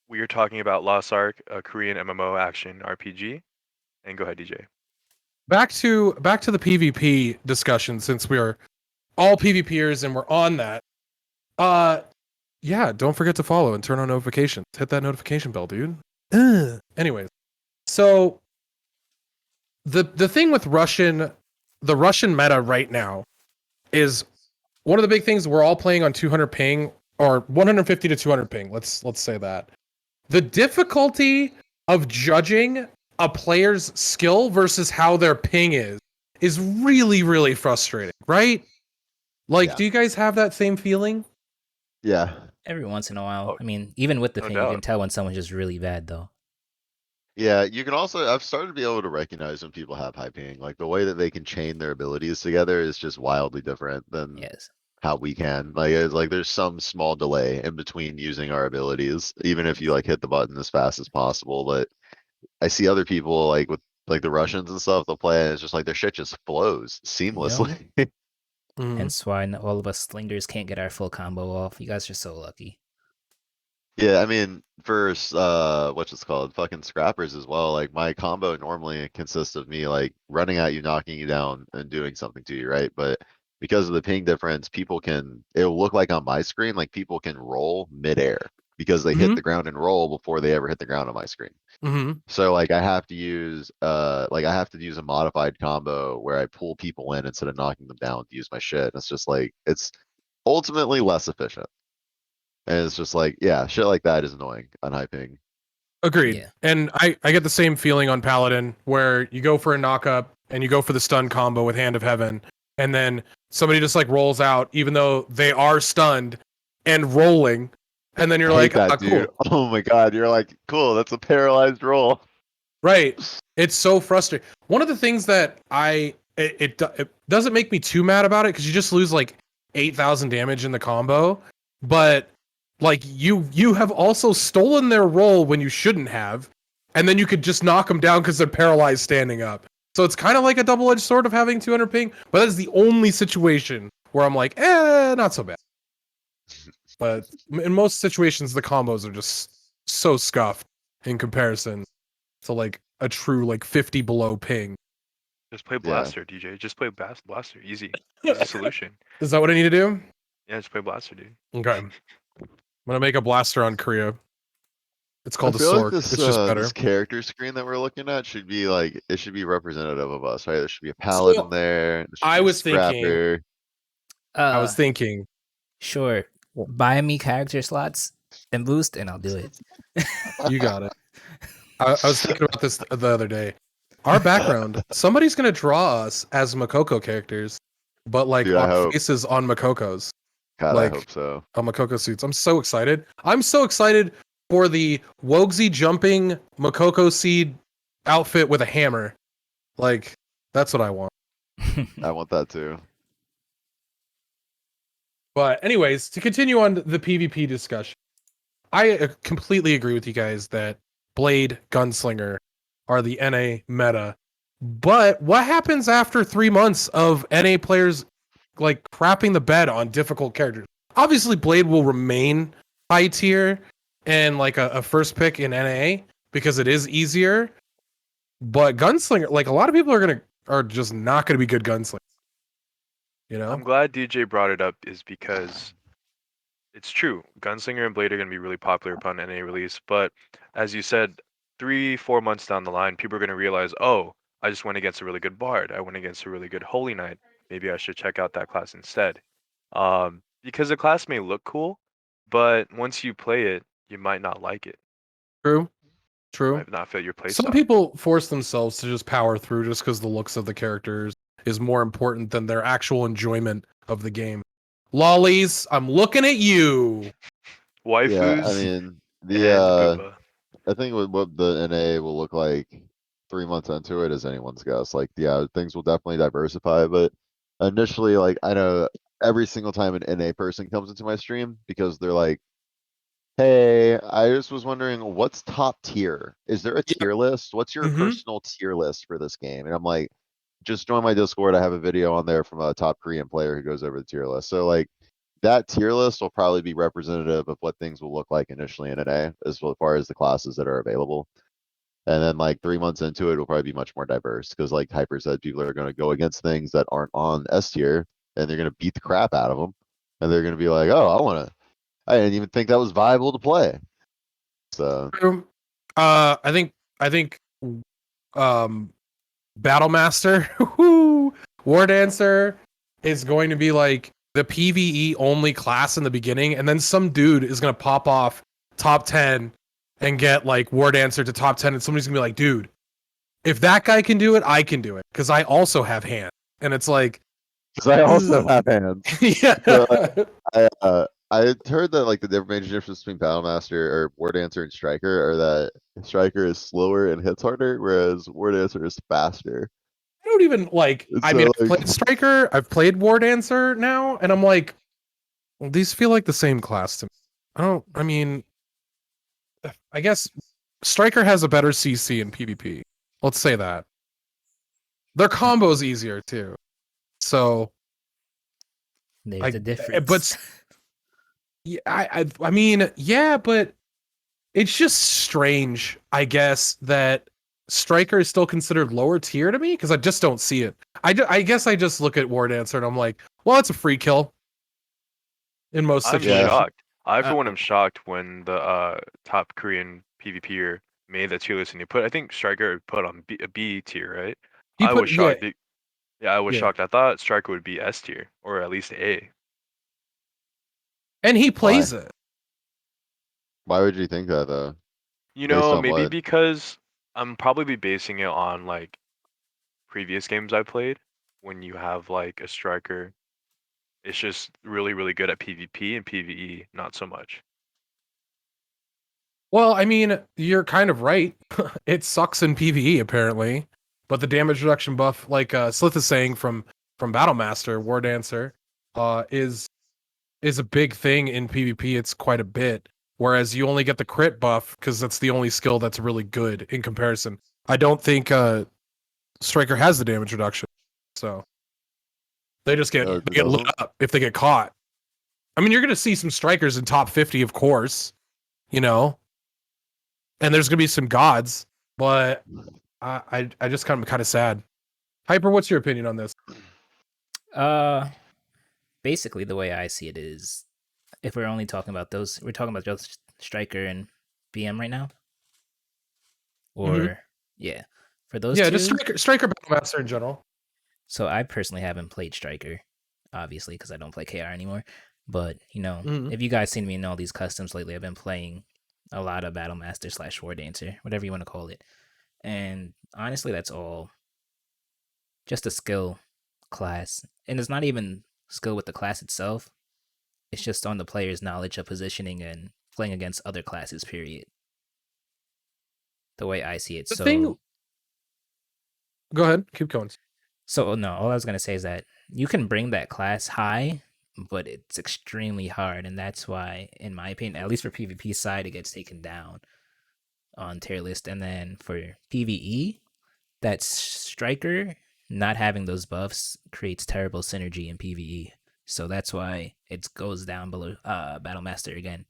We are talking about Lost Ark, a Korean MMO action RPG. And go ahead, DJ. Back to the PvP discussion, since we are all PvPers and we're on that. Yeah, don't forget to follow and turn on notifications. Hit that notification bell, dude. Anyways, so the thing with the Russian meta right now is one of the big things. We're all playing on 200 ping or 150 to 200 ping. Let's say that. The difficulty of judging a player's skill versus how their ping is really, really frustrating, right? Like, Yeah. do you guys have that same feeling? Yeah. Every once in a while. Oh, I mean, even with the no ping, you can doubt. tell when someone's just really bad, though. Yeah, you can also, I've started to be able to recognize when people have high ping. Like the way that they can chain their abilities together is just wildly different than Yes. how we can. Like it's like there's some small delay in between using our abilities, even if you like hit the button as fast as possible. But I see other people like with like the Russians and stuff, they'll play and it's just like their shit just flows seamlessly. Mhm. Hence why all of us slingers can't get our full combo off. You guys are so lucky. Yeah, I mean, for what's it's called, fucking scrappers as well. Like my combo normally consists of me like running at you, knocking you down, and doing something to you, right? But because of the ping difference, it'll look like on my screen, like people can roll midair because they hit Mhm. the ground and roll before they ever hit the ground on my screen. Mm-hmm. So like I have to use a modified combo where I pull people in instead of knocking them down to use my shit. And it's just like it's ultimately less efficient. And it's just like, yeah, shit like that is annoying on high ping. Agreed. Yeah. And I get the same feeling on Paladin, where you go for a knockup and you go for the stun combo with Hand of Heaven, and then somebody just like rolls out, even though they are stunned and rolling, and then you're I like, hate that, ah, dude. cool. Oh my god, you're like, cool, that's a paralyzed roll. Right. It's so frustrating. One of the things that it doesn't make me too mad about it, because you just lose like 8,000 damage in the combo, but like you have also stolen their roll when you shouldn't have, and then you could just knock them down because they're paralyzed standing up. So it's kind of like a double-edged sword of having 200 ping, but that's the only situation where I'm like, not so bad. But in most situations, the combos are just so scuffed in comparison to like a true like 50 below ping. Just play Yeah. Blaster, DJ. Just play Blaster. Easy. Easy solution. Is that what I need to do? Yeah, just play Blaster, dude. Okay. I'm gonna make a blaster on Korea. It's I called a feel like sword. It's just better. this character screen that we're looking at should be like it should be representative of us, right? There should be a paladin there. There should I be a was thinking- scrapper. I was thinking, Sure. Buy me character slots and boost, and I'll do it. you got it. I was thinking about this the other day. Our background, somebody's gonna draw us as Mokoko characters, but like Dude, I our hope. faces on Mokokos, God, like- I hope so. on Mokoko suits. I'm so excited. I'm so excited for the Wogsy jumping Mokoko seed outfit with a hammer. Like, that's what I want. I want that too. But anyways, to continue on the PvP discussion, I completely agree with you guys that Blade, Gunslinger are the NA meta. But what happens after 3 months of NA players like crapping the bed on difficult characters? Obviously, Blade will remain high tier and like a first pick in NA because it is easier. But Gunslinger, like a lot of people are just not gonna be good gunslingers. You know? I'm glad DJ brought it up is because it's true. Gunslinger and Blade are going to be really popular upon NA release, but as you said, 3-4 months down the line, people are gonna realize, oh, I just went against a really good bard. I went against a really good holy knight. Maybe I should check out that class instead. Because the class may look cool, but once you play it, you might not like it. True. It True. might not fit your Some playstyle. people force themselves to just power through just because the looks of the characters is more important than their actual enjoyment of the game. Lollies, I'm looking at you. Yeah, I Waifus mean, and Booba. I think what the NA will look like 3 months into it is anyone's guess. Like, yeah, things will definitely diversify, but initially, like, I know every single time an NA person comes into my stream because they're like, hey, I just was wondering what's top tier? Is there a Yeah. tier list? What's your Mhm. personal tier list for this game? And I'm like, just join my Discord. I have a video on there from a top Korean player who goes over the tier list. So like that tier list will probably be representative of what things will look like initially in an A as far as the classes that are available. And then like 3 months into it, will probably be much more diverse because like Hyper said, people are going to go against things that aren't on S tier and they're going to beat the crap out of them. And they're going to be like, oh, I didn't even think that was viable to play. So I think Battlemaster, Wardancer is going to be like the PvE only class in the beginning, and then some dude is gonna pop off top 10 and get like Wardancer to top 10, and somebody's gonna be like, dude, if that guy can do it, I can do it because I also have hands. And it's like, because I also have hands. yeah. So, I had heard that like the major difference between Battlemaster or Wardancer and Striker are that Striker is slower and hits harder, whereas Wardancer is faster. I don't even like. And I mean, so I've like, played Striker, I've played Wardancer now, and I'm like, well, these feel like the same class to me. I mean, I guess Striker has a better CC in PvP. Let's say that. Their combo's easier too. So, There's a difference. but yeah, I mean, yeah, but it's just strange, I guess, that Striker is still considered lower tier to me because I just don't see it. I guess I just look at Wardancer and I'm like, well, it's a free kill in most I'm situations. shocked. I, for Uh, one, am shocked when the top Korean PvPer made that tier list and he put, I think Striker put on a B tier, right? He I put was yeah, shocked. Yeah, I was yeah, shocked. I thought Striker would be S tier or at least A. and he why? plays it. Why would you think that though? You Based know, on maybe what? because I'm probably basing it on like previous games I played when you have like a striker. It's just really, really good at PvP and PvE, not so much. Well, I mean, you're kind of right. It sucks in PvE apparently, but the damage reduction buff, like Slith is saying from Battlemaster, Wardancer, is a big thing in PvP. It's quite a bit. Whereas you only get the crit buff because that's the only skill that's really good in comparison. I don't think Striker has the damage reduction, so they just Oh, it they get lit doesn't? up if they get caught. I mean, you're gonna see some strikers in top 50, of course, you know, and there's gonna be some gods, but I just kind of sad. Hyper, what's your opinion on this? Basically, the way I see it is, if we're only talking about those, we're talking about just Striker and BM right now, or yeah, for those Yeah, two. just Striker Battlemaster in general. So I personally haven't played Striker, obviously, because I don't play KR anymore. But you know, if you guys seen me in all these customs lately, I've been playing a lot of Battlemaster / Wardancer, whatever you want to call it. And honestly, that's all just a skill class, and it's not even skill with the class itself. It's just on the player's knowledge of positioning and playing against other classes. Period. The way I see it. The thing. Go ahead, keep going. So no, all I was gonna say is that you can bring that class high, but it's extremely hard, and that's why, in my opinion, at least for PvP side, it gets taken down on tier list. And then for PvE, that Striker not having those buffs creates terrible synergy in PvE. So that's why it goes down below Battlemaster again.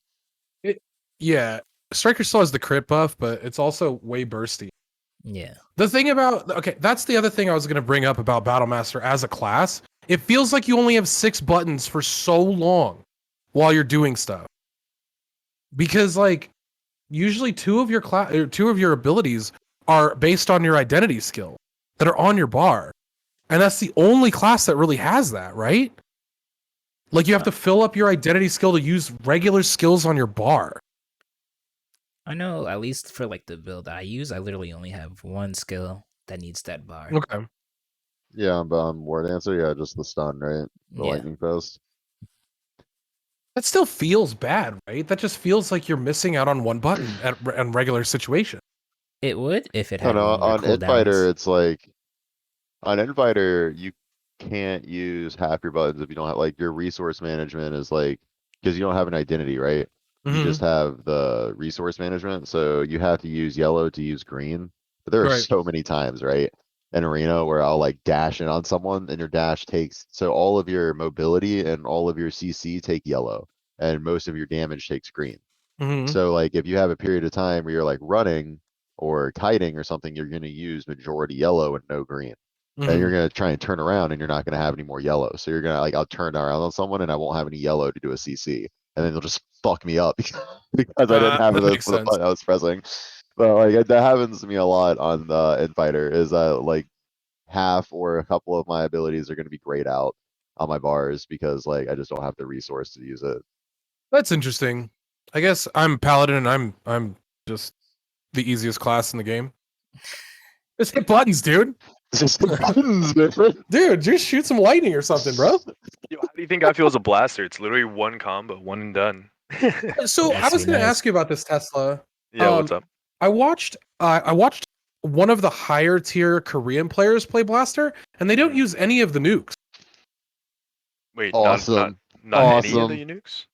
Yeah, Striker still has the crit buff, but it's also way bursty. Yeah. The thing about that's the other thing I was gonna bring up about Battlemaster as a class. It feels like you only have 6 buttons for so long while you're doing stuff. Because like usually two of your abilities are based on your identity skill that are on your bar. And that's the only class that really has that, right? Like you have to fill up your identity skill to use regular skills on your bar. I know, at least for like the build I use, I literally only have one skill that needs that bar. Okay. Yeah, but Wardancer, yeah, just the stun, right? The Yeah. lightning fist. That still feels bad, right? That just feels like you're missing out on one button at regular situation. It would if it No, had no, longer on Infighter, cooldowns. it's like on Infighter, you can't use half your buttons if you don't have like your resource management is like because you don't have an identity, right? You Mhm. just have the resource management, so you have to use yellow to use green. But there are Right. so many times, right, in arena where I'll like dash in on someone and your dash takes so all of your mobility and all of your CC take yellow, and most of your damage takes green. Mhm. So like if you have a period of time where you're like running or kiting or something, you're gonna use majority yellow and no green. And you're Mhm. gonna try and turn around and you're not gonna have any more yellow. So you're gonna like I'll turn around on someone and I won't have any yellow to do a CC. And then they'll just fuck me up because I didn't have That the, makes the sense. button I was pressing. But like that happens to me a lot on the Infighter is like half or a couple of my abilities are gonna be grayed out on my bars because like I just don't have the resource to use it. That's interesting. I guess I'm paladin and I'm just the easiest class in the game. Just hit buttons, dude. It's just the buttons, man. Dude, just shoot some lightning or something, bro. Yo, how do you think I feel as a blaster? It's literally one combo, one and done. So I Nice, was going to nice. ask you about this Tesla. Yeah, what's up? I watched one of the higher tier Korean players play blaster, and they don't Mhm. use any of the nukes. Wait, Awesome. not any of Awesome. the nukes?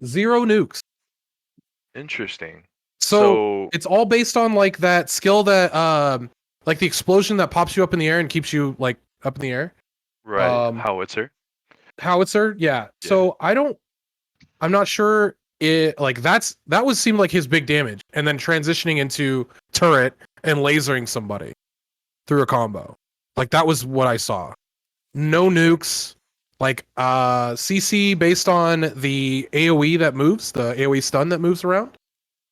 0 nukes. Interesting. So So it's all based on like that skill that like the explosion that pops you up in the air and keeps you like up in the air. right, howitzer. Howitzer, yeah. So I'm not sure it like that seemed like his big damage, and then transitioning into turret and lasering somebody through a combo. Like that was what I saw. No nukes, like CC based on the AoE that moves, the AoE stun that moves around.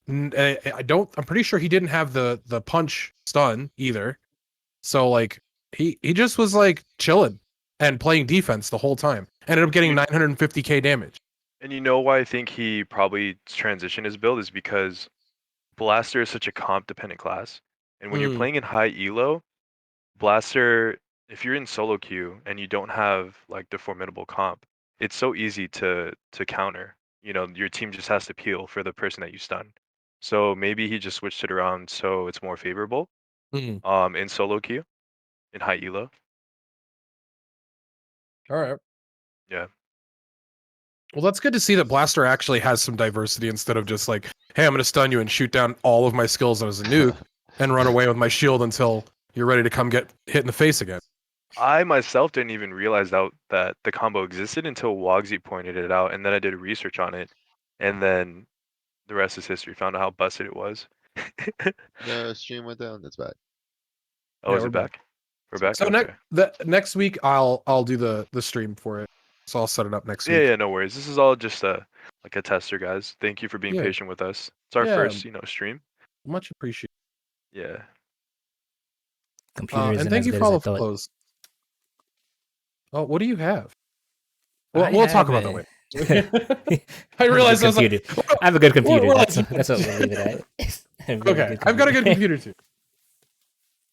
I'm pretty sure he didn't have the punch stun either. So like he just was like chilling and playing defense the whole time. Ended up getting 950k damage. And you know why I think he probably transitioned his build is because Blaster is such a comp dependent class. And when you're Mm. playing in high elo, Blaster, if you're in solo queue and you don't have like the formidable comp, it's so easy to counter. You know, your team just has to peel for the person that you stun. So maybe he just switched it around so it's more favorable Mm. in solo queue, in high elo. All right. Yeah. Well, that's good to see that Blaster actually has some diversity instead of just like, hey, I'm going to stun you and shoot down all of my skills as a nuke and run away with my shield until you're ready to come get hit in the face again. I myself didn't even realize that the combo existed until Wogsy pointed it out, and then I did research on it, and then the rest is history. Found out how busted it was. No, stream went down. It's back. Oh, Yeah, is we're it back. back? We're back. So Okay. next week I'll do the stream for it. So I'll set it up next Yeah, week. yeah, no worries. This is all just like a tester, guys. Thank you for being Yeah. patient with us. It's our Yeah. first, stream. Much appreciated. Yeah. Computer And isn't thank as you good for as all I the thought. follows. Oh, what do you have? Well, I we'll talk have about that a- later. I realized I was like, I have a good computer. we're That's like- what we'll leave it at. A very okay, good I've got a good computer. computer too.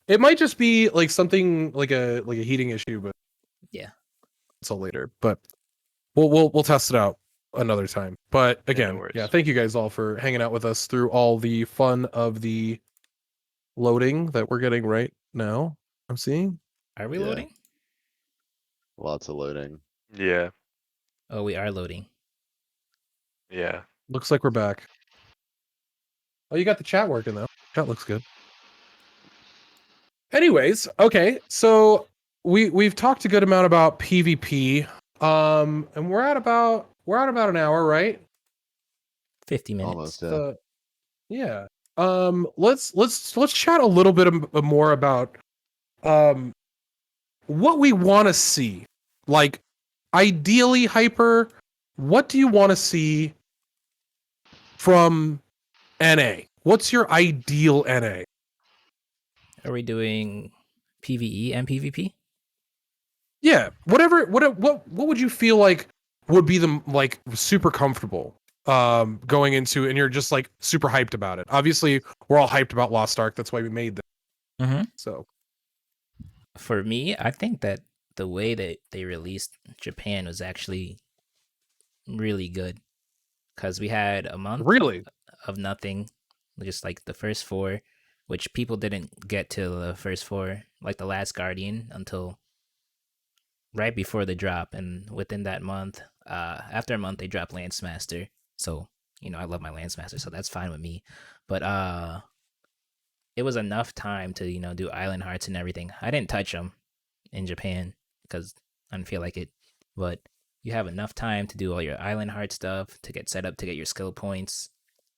It might just be like something like a heating issue, but Yeah. until later. But we'll test it out another time. But no again, worries. yeah, thank you guys all for hanging out with us through all the fun of the loading that we're getting right now. I'm seeing. Are we Yeah. loading? Lots of loading. Yeah. Oh, we are loading. Yeah. Looks like we're back. Oh, you got the chat working though. Chat looks good. Anyways, okay, so we've talked a good amount about PvP, and we're at about an hour, right? 50 minutes. Almost. Yeah. So, yeah. Let's chat a little bit more about what we want to see. Like, ideally, Hyper, what do you want to see from NA? What's your ideal NA? Are we doing PVE and PvP? Yeah, whatever. What would you feel like would be the like super comfortable going into, and you're just like super hyped about it? Obviously, we're all hyped about Lost Ark. That's why we made this. Mm-hmm. So For me, I think that the way that they released Japan was actually really good because we had a month really, of nothing, just like the first 4, which people didn't get to the first 4, like the Last Guardian, until right before the drop. And within that month, after a month, they dropped Lancemaster. So, I love my Lancemaster, so that's fine with me. But it was enough time to, do Island Hearts and everything. I didn't touch them in Japan because I didn't feel like it. But you have enough time to do all your Island Heart stuff, to get set up, to get your skill points,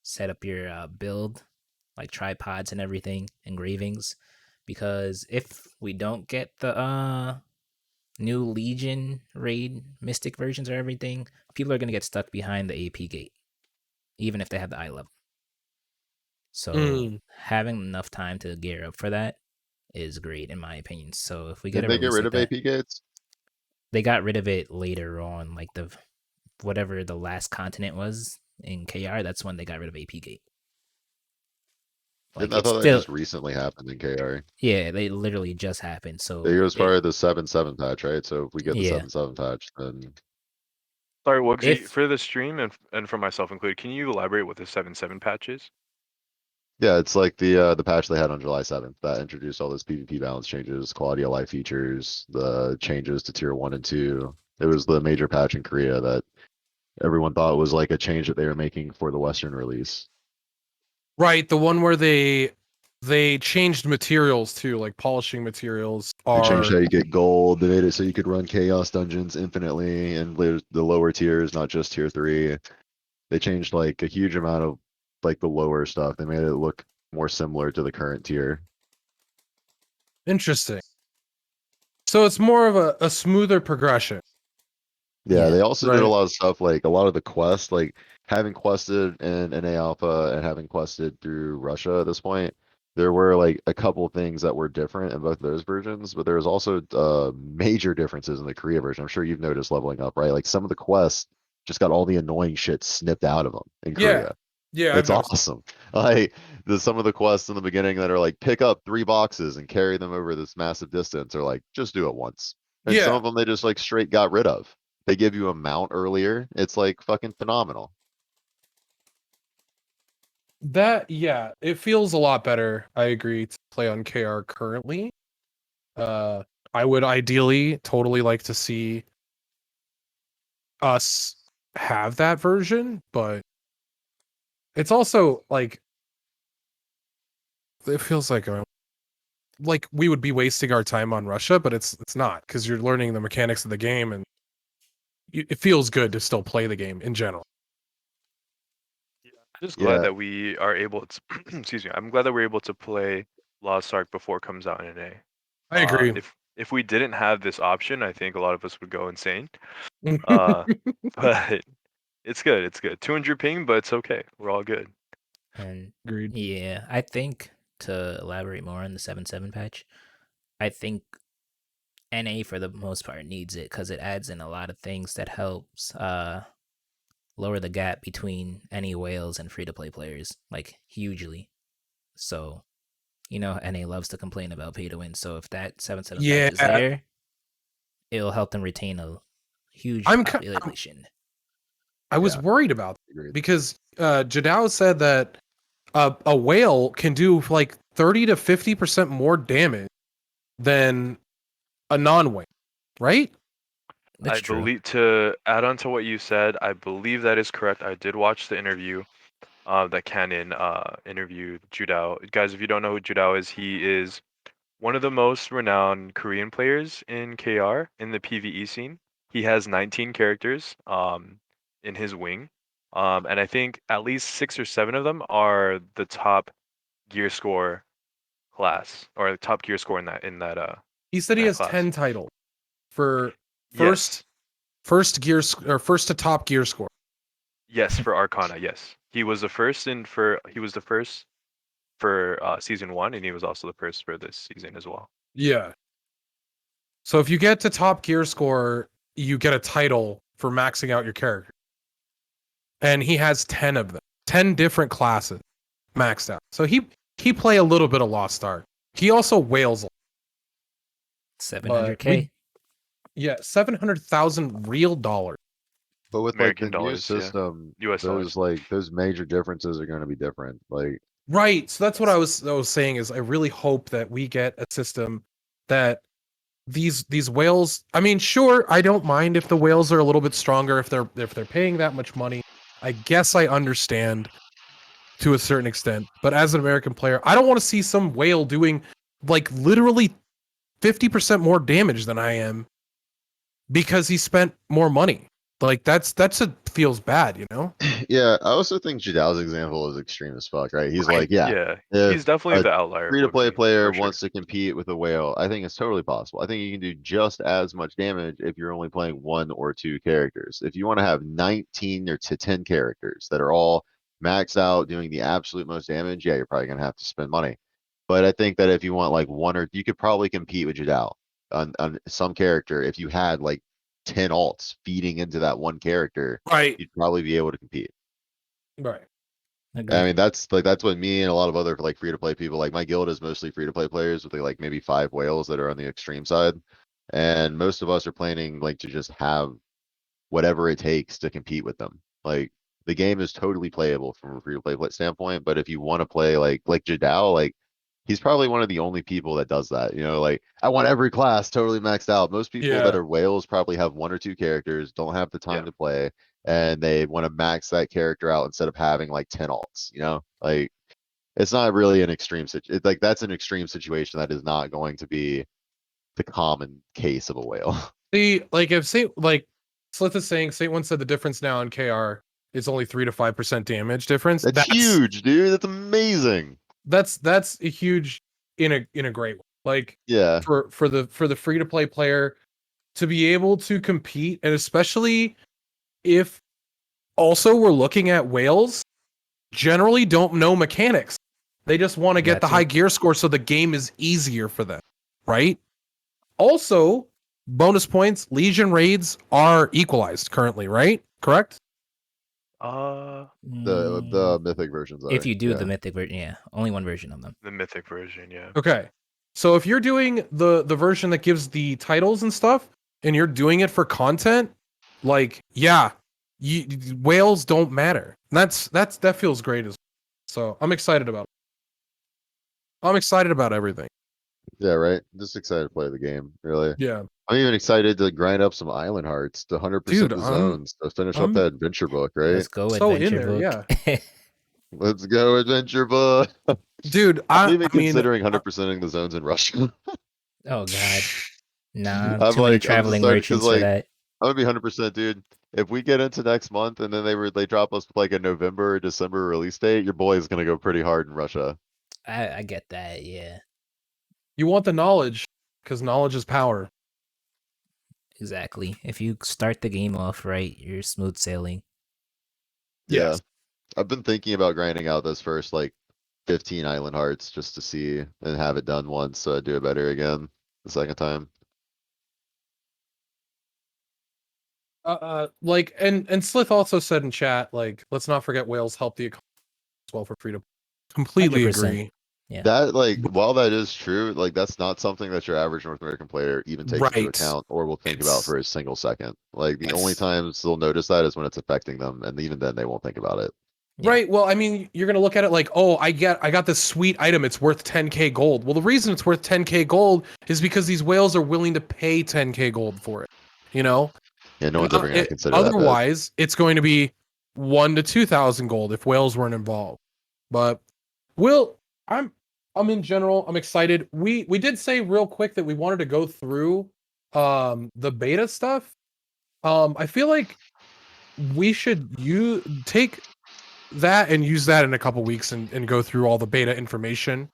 set up your build, like tripods and everything, engravings. Because if we don't get the new Legion raid mystic versions or everything, people are going to get stuck behind the AP gate, even if they have the eye level. So having enough time to gear up for that is great in my opinion. So if we get Did a they get release rid like of that, AP gates? they got rid of it later on, like whatever the last continent was in KR. That's when they got rid of AP gate. Like I it's thought that still, just recently happened in KR. yeah, they literally just happened. So It was part of the 7.7 patch, right? So if we get the yeah, 7.7 patch, then Sorry, Wugsy, if for the stream and for myself included, can you elaborate what the 7.7 patch is? yeah, it's like the patch they had on July 7th that introduced all those PvP balance changes, quality of life features, the changes to tier 1 and 2. It was the major patch in Korea that everyone thought was like a change that they were making for the Western release. right, the one where they changed materials too, like polishing materials They changed how are you get gold. They made it so you could run chaos dungeons infinitely and the lower tiers, not just tier 3. They changed like a huge amount of like the lower stuff. They made it look more similar to the current tier. interesting. So it's more of a smoother progression. Yeah, they yeah, also did a Right. lot of stuff like a lot of the quests, like having quested in NA Alpha and having quested through Russia at this point. There were like a couple things that were different in both of those versions, but there was also major differences in the Korea version. I'm sure you've noticed leveling up, right? Like some of the quests just got all the annoying shit snipped out of them in Yeah. Korea. Yeah, I've It's noticed. awesome. Like some of the quests in the beginning that are like pick up 3 boxes and carry them over this massive distance are like just do it once. And some Yeah. of them they just like straight got rid of. They give you a mount earlier. It's like fucking phenomenal. Yeah, it feels a lot better. I agree to play on KR currently. I would ideally totally like to see us have that version, but it's also like it feels like we would be wasting our time on Russia, but it's not because you're learning the mechanics of the game, and it feels good to still play the game in general. I'm just glad Yeah, that we are able to, excuse me, I'm glad that we're able to play Lost Ark before it comes out in NA. I agree. If we didn't have this option, I think a lot of us would go insane. Uh, but it's good. It's good. 200 ping, but it's okay. We're all good. and Agreed. yeah, I think to elaborate more on the 7.7 patch, I think NA for the most part needs it because it adds in a lot of things that helps lower the gap between NA whales and free to play players, like hugely. So, NA loves to complain about pay to win. So if that 7.7 patch is Yeah, there, it'll help them retain a huge I'm population. I was yeah, worried about that agreed. because Jadao said that a whale can do like 30 to 50% more damage than a non-whale, right? That's I true. believe, to add on to what you said, I believe that is correct. I did watch the interview that Canon interviewed Judao. Guys, if you don't know who Judao is, he is one of the most renowned Korean players in KR in the PvE scene. He has 19 characters in his wing. And I think at least 6 or 7 of them are the top gear score class, or the top gear score in He said he that has class. 10 titles for Yes. first gear or first to top gear score. Yes, for Arcana, yes. He was the first for season 1, and he was also the first for this season as well. Yeah. So if you get to top gear score, you get a title for maxing out your character. And he has 10 of them. 10 different classes maxed out. So he play a little bit of Lost Ark. He also whales a lot. 700K. Yeah, 700,000 real dollars. But with like the American new dollars, yeah. system, US dollars. those major differences are going to be different. Like, Right. So that's what I was saying is I really hope that we get a system that these whales, I mean, sure, I don't mind if the whales are a little bit stronger if they're paying that much money. I guess I understand to a certain extent. But as an American player, I don't want to see some whale doing like literally 50% more damage than I am because he spent more money. Like that's a feels bad, you know? yeah, I also think Jadal's example is extreme as fuck, right? He's Right. like, yeah, Yeah, if he's definitely a the outlier. free-to-play low-key, player for sure. wants to compete with a whale, I think it's totally possible. I think you can do just as much damage if you're only playing 1 or 2 characters. If you want to have 19 or to 10 characters that are all maxed out doing the absolute most damage, yeah, you're probably gonna have to spend money. But I think that if you want like you could probably compete with Jadal on some character if you had like 10 alts feeding into that one character, Right. you'd probably be able to compete. Right. I Agreed. mean, that's what me and a lot of other like free to play people, like my guild is mostly free to play players with like maybe 5 whales that are on the extreme side. And most of us are planning like to just have whatever it takes to compete with them. Like the game is totally playable from a free to play standpoint, but if you want to play like Jadal, like he's probably one of the only people that does that. You know, like I want every class totally maxed out. Most people that Yeah. are whales probably have 1 or 2 characters, don't have the time Yeah. to play, and they want to max that character out instead of having like 10 alts, you know? Like it's not really an extreme situation. Like that's an extreme situation that is not going to be the common case of a whale. See, like if Saint like Slith is saying Saint one said the difference now in KR is only 3 to 5% damage difference. That's huge, dude. That's amazing. That's a huge in a great way. Like Yeah. for the free to play player to be able to compete, and especially if also we're looking at whales generally don't know mechanics. They just want to get the That's high it. gear score so the game is easier for them, right? Also, bonus points, Legion raids are equalized currently, right? Correct? The Mm, mythic versions are. if you do yeah. the mythic version, yeah, only one version of them. The mythic version, yeah. Okay. So if you're doing the version that gives the titles and stuff and you're doing it for content, like yeah, whales don't matter. That feels great as so I'm excited about it. I'm excited about everything. Yeah, right. Just excited to play the game, really. Yeah. I'm even excited to grind up some island hearts to 100% Dude, the zones to finish up I'm that adventure book, right? Let's go, so in adventure there, book. yeah. Let's go, adventure book. Dude, I'm I even mean considering 100%ing the zones in Russia. Oh god, nah, I'm too many like, I'm traveling decided because merchants for like that. I'm gonna be 100%, dude. If we get into next month and then they drop us with like a November or December release date, your boy is gonna go pretty hard in Russia. I get that, yeah, you want the knowledge because knowledge is power. exactly. If you start the game off right, you're smooth sailing. Yeah. Yes. I've been thinking about grinding out those first like 15 island hearts just to see and have it done once so I do it better again the second time. Like and Slith also said in chat, like, let's not forget whales help the economy as well for freedom. Completely 100%. agree. Yeah, That like while that is true, like that's not something that your average North American player even takes into Right. account or will think about It's for a single second. Like the only yes. times they'll notice that is when it's affecting them, and even then they won't think about it. Yeah. Right. Well, I mean, you're gonna look at it like, oh, I got this sweet item. It's worth 10k gold. Well, the reason it's worth 10k gold is because these whales are willing to pay 10k gold for it. You know, Yeah, no one's ever gonna consider that bad. otherwise it's going to be 1 to 2,000 gold if whales weren't involved. But I'm in general, I'm excited. We did say real quick that we wanted to go through the beta stuff. I feel like we should take that and use that in a couple weeks and go through all the beta information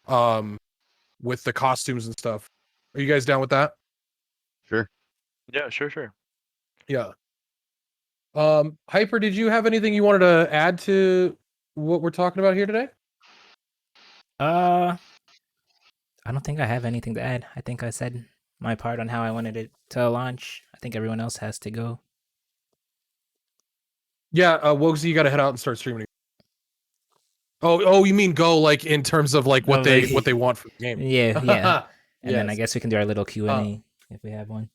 with the costumes and stuff. Are you guys down with that? Sure. Yeah, sure. Yeah. Hyper, did you have anything you wanted to add to what we're talking about here today? I don't think I have anything to add. I think I said my part on how I wanted it to launch. I think everyone else has to go. Yeah, Wogsy, you got to head out and start streaming. Oh, you mean go like in terms of like what Oh, they like- what they want from the game? Yeah, yeah. And then I Yes. guess we can do our little Q&A if we have one.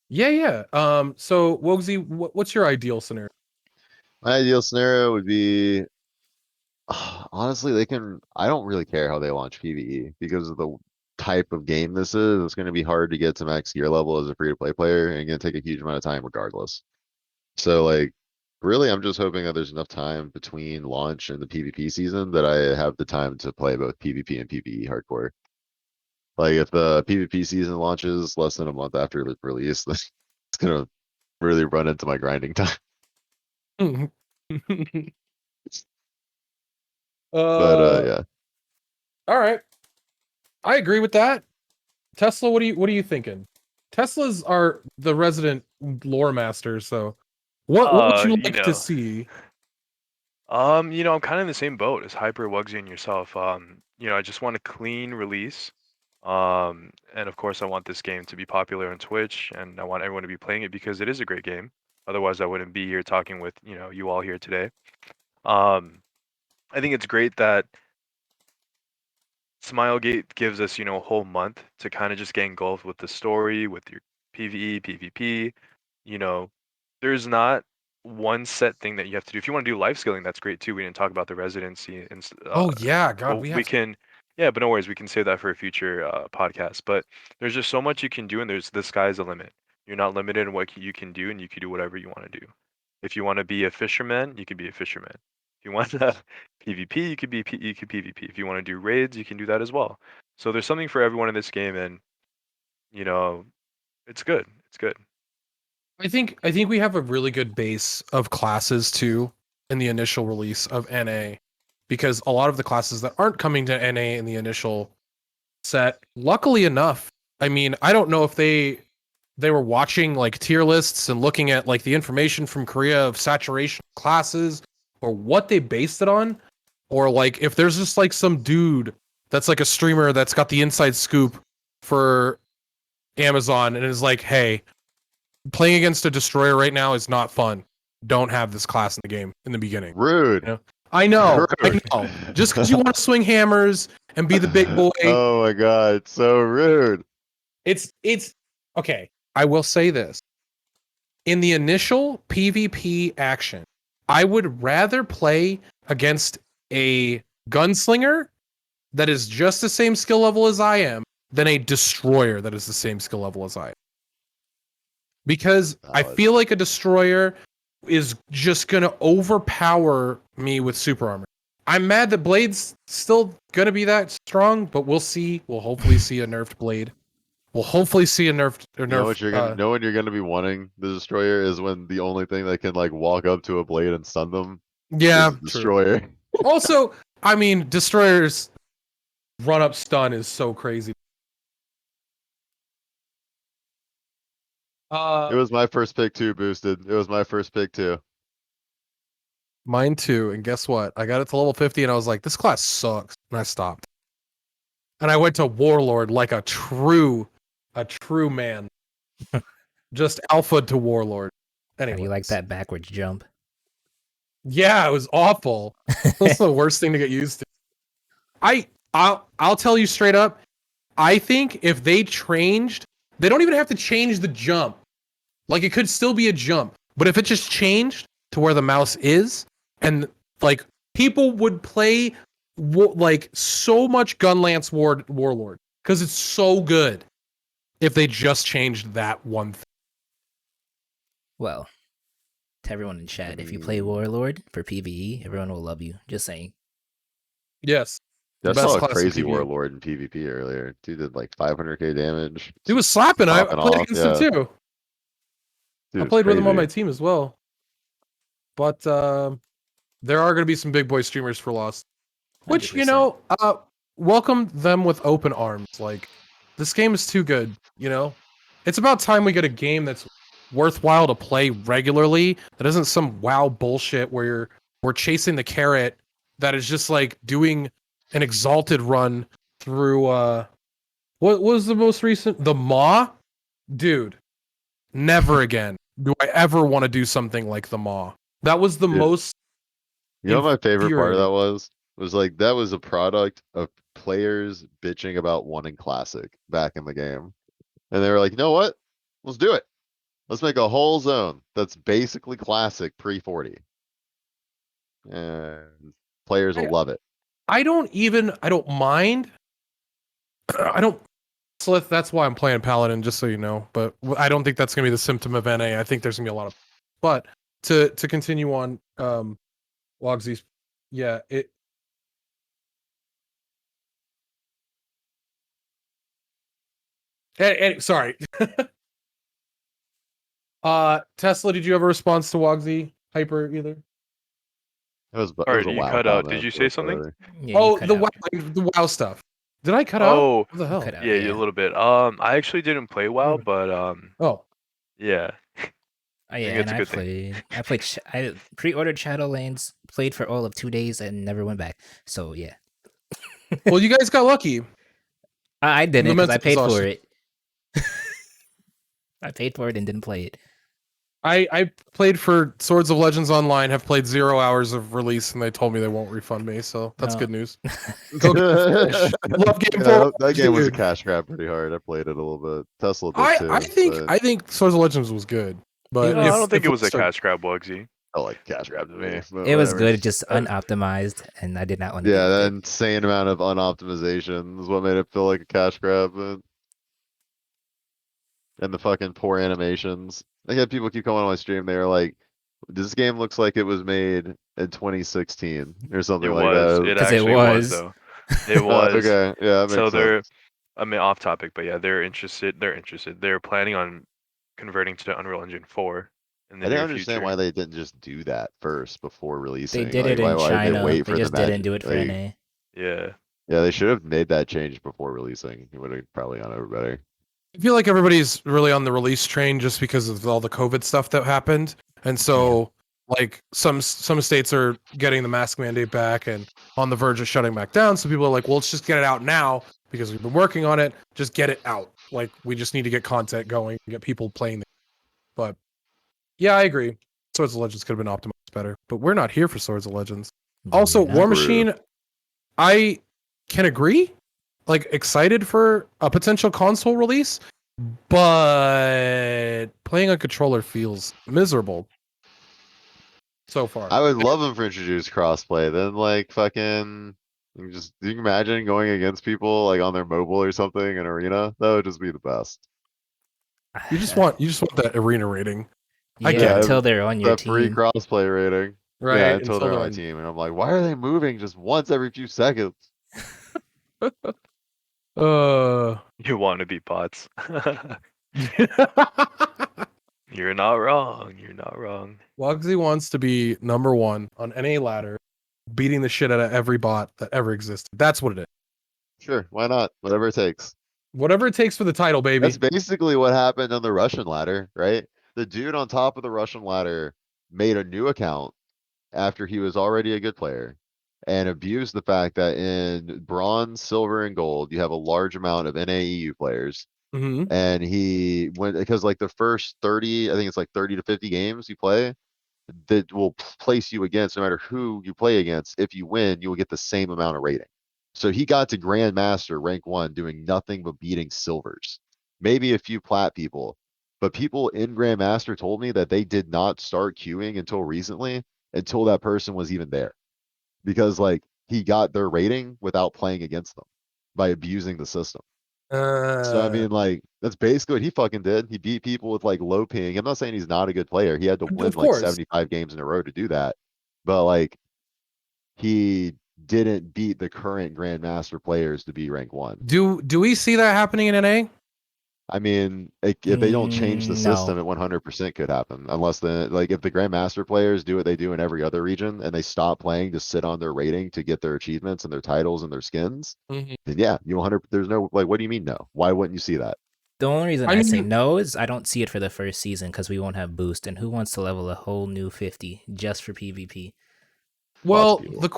Yeah. So Wogsy, what's your ideal scenario? My ideal scenario would be, honestly, I don't really care how they launch PvE because of the type of game this is. It's gonna be hard to get to max gear level as a free-to-play player and gonna take a huge amount of time regardless. So like, really, I'm just hoping that there's enough time between launch and the PvP season that I have the time to play both PvP and PvE hardcore. Like if the PvP season launches less than a month after the release, then it's gonna really run into my grinding time. But yeah. All right. I agree with that. Tesla, what are you thinking? Teslas are the resident lore masters, so what would you like to see? I'm kind of in the same boat as Hyper, Wugsy, and yourself. I just want a clean release. And of course, I want this game to be popular on Twitch, and I want everyone to be playing it because it is a great game. Otherwise, I wouldn't be here talking with you all here today. I think it's great that Smilegate gives us a whole month to kind of just get engulfed with the story, with your PvE, PvP. You know, there's not one set thing that you have to do. If you want to do life scaling, that's great too. We didn't talk about the residency and Oh yeah, God, well, we we have can, yeah, but no worries. We can save that for a future podcast. But there's just so much you can do, and the sky's the limit. You're not limited in what you can do, and you can do whatever you want to do. If you want to be a fisherman, you can be a fisherman. If you want to PvP, you could PvP. If you want to do raids, you can do that as well. So there's something for everyone in this game, and you know, it's good. It's good. I think we have a really good base of classes too in the initial release of NA, because a lot of the classes that aren't coming to NA in the initial set, luckily enough, I mean, I don't know if they were watching like tier lists and looking at like the information from Korea of saturation classes or what they based it on, or like if there's just like some dude that's like a streamer that's got the inside scoop for Amazon and is like, hey, playing against a destroyer right now is not fun. Don't have this class in the game in the beginning. Rude. You know? I know. Rude. Just because you want to swing hammers and be the big boy. Oh my god, so rude. It's okay. I will say this. In the initial PvP action, I would rather play against a gunslinger that is just the same skill level as I am than a destroyer that is the same skill level as I am. Because I feel like a destroyer is just going to overpower me with super armor. I'm mad that Blade's still going to be that strong, but we'll see. We'll hopefully see a nerfed Blade. We'll hopefully see a nerfed. You know what you're gonna know when you're gonna be wanting the destroyer is when the only thing that can like walk up to a blade and stun them is the destroyer. True. Also, I mean, destroyers run up stun is so crazy. It was my first pick too, boosted. It was my first pick too. Mine too, and guess what? I got it to level 50 and I was like, this class sucks. And I stopped. And I went to Warlord like a true man. Just alpha to Warlord. Anyway. How do you like that backwards jump? Yeah, it was awful. That's the worst thing to get used to. I'll tell you straight up, I think if they changed, they don't even have to change the jump. Like it could still be a jump, but if it just changed to where the mouse is, and like people would play like so much Gunlance Warlord because it's so good. If they just changed that one thing. Well, to everyone in chat, if you play Warlord for PvE, everyone will love you. Just saying. Yes. I saw a crazy Warlord in PvP earlier. Dude did like 500k damage. He was slapping. I played against him too. Dude, I played with him on my team as well. But there are going to be some big boy streamers for Lost. Which, 100%. Welcome them with open arms. Like, this game is too good, It's about time we get a game that's worthwhile to play regularly. That isn't some WoW bullshit where we're chasing the carrot. That is just like doing an exalted run through. What was the most recent? The Maw, dude. Never again do I ever want to do something like the Maw. That was the Dude. most. You know what my favorite part of that infuriating. was like that was a product of players bitching about wanting classic back in the game. And they were like, you know what? Let's do it. Let's make a whole zone that's basically classic pre-40. And players will love it. I don't mind. I don't. Slith, that's why I'm playing Paladin, just so you know. But I don't think that's gonna be the symptom of NA. I think there's gonna be a lot of. But to continue on, Wogsy's, yeah, it. Sorry. Tesla, did you have a response to Wogsy Hyper either? It Sorry, was a did you WoW cut out? Did comment, you so say it's something? whatever. Yeah, Oh, you cut the out. WoW stuff. Did I cut out? Oh, What the hell? Cut out, yeah, a little bit. I actually didn't play WoW, Okay. but Oh, yeah. Oh, think yeah, it's and a I good thing. played. I pre-ordered Shadowlands, played for all of 2 days, and never went back. So yeah, well, you guys got lucky. I didn't because I mental paid for exhaustion. it. I paid for it and didn't play it. I played for Swords of Legends Online, have played 0 hours of release, and they told me they won't refund me, so that's No. good news. Go get the fish. Love game Yeah, four. that game was a dude. cash grab pretty hard. I played it a little bit. Tesla did too. but I think Swords of Legends was good, but No, I don't think if it was a start- cash grab, Wugsy. I like cash grab to me. But It was whatever. good, just unoptimized, and I did not want to Yeah, deal the with it. insane amount of unoptimization is what made it feel like a cash grab. And the fucking poor animations. I had people keep coming on my stream. They were like, "This game looks like it was made in 2016 or something It like was. that." It 'Cause it actually was was. though. It was. Okay, yeah, that So makes they're, sense. I mean, off topic, but yeah, they're interested. They're interested. They're planning on converting to Unreal Engine 4 in the I didn't near understand future. why they didn't just do that first before releasing. They did Like, it in why did they China. wait They for the just didn't magic? do it for Like, NA. Yeah. yeah, they should have made that change before releasing. It would have probably gone over better. I feel like everybody's really on the release train just because of all the COVID stuff that happened, and so like some states are getting the mask mandate back and on the verge of shutting back down. So people are like, well, let's just get it out now because we've been working on it. Just get it out. Like we just need to get content going, get people playing. But yeah, I agree. Swords of Legends could have been optimized better, but we're not here for Swords of Legends. No, Also, you're not. War True. Machine, I can agree. Like excited for a potential console release, but playing a controller feels miserable so far. I would love them for introduce crossplay. Then like fucking, you can imagine going against people like on their mobile or something in arena. That would just be the best. You just want that arena rating, I yeah, get it. until they're on your That free team. crossplay rating. right? Yeah, until they're on my team, and I'm like, why are they moving just once every few seconds? You want to be bots. You're not wrong. You're not wrong. Wugsy wants to be number one on NA ladder, beating the shit out of every bot that ever existed. That's what it is. Sure, why not? Whatever it takes. Whatever it takes for the title, baby. That's basically what happened on the Russian ladder, right? The dude on top of the Russian ladder made a new account after he was already a good player and abused the fact that in bronze, silver, and gold, you have a large amount of NAEU players. hmm And he went because like the first 30, I think it's like 30 to 50 games you play, that will place you against no matter who you play against. If you win, you will get the same amount of rating. So he got to Grandmaster rank 1 doing nothing but beating silvers. Maybe a few plat people, but people in Grandmaster told me that they did not start queuing until recently, until that person was even there. Because like he got their rating without playing against them by abusing the system. So I mean, like that's basically what he fucking did. He beat people with like low ping. I'm not saying he's not a good player. He had to win of like course. 75 games in a row to do that. But like he didn't beat the current Grandmaster players to be rank 1. Do we see that happening in NA? I mean, if they don't change the No. system, it 100% could happen. Unless if the Grandmaster players do what they do in every other region and they stop playing to sit on their rating to get their achievements and their titles and their skins, Mhm. then yeah, you 100. There's no like, what do you mean no? Why wouldn't you see that? The only reason I I say mean- no is I don't see it for the first season because we won't have boost, and who wants to level a whole new 50 just for PvP? Lots of Well, people. the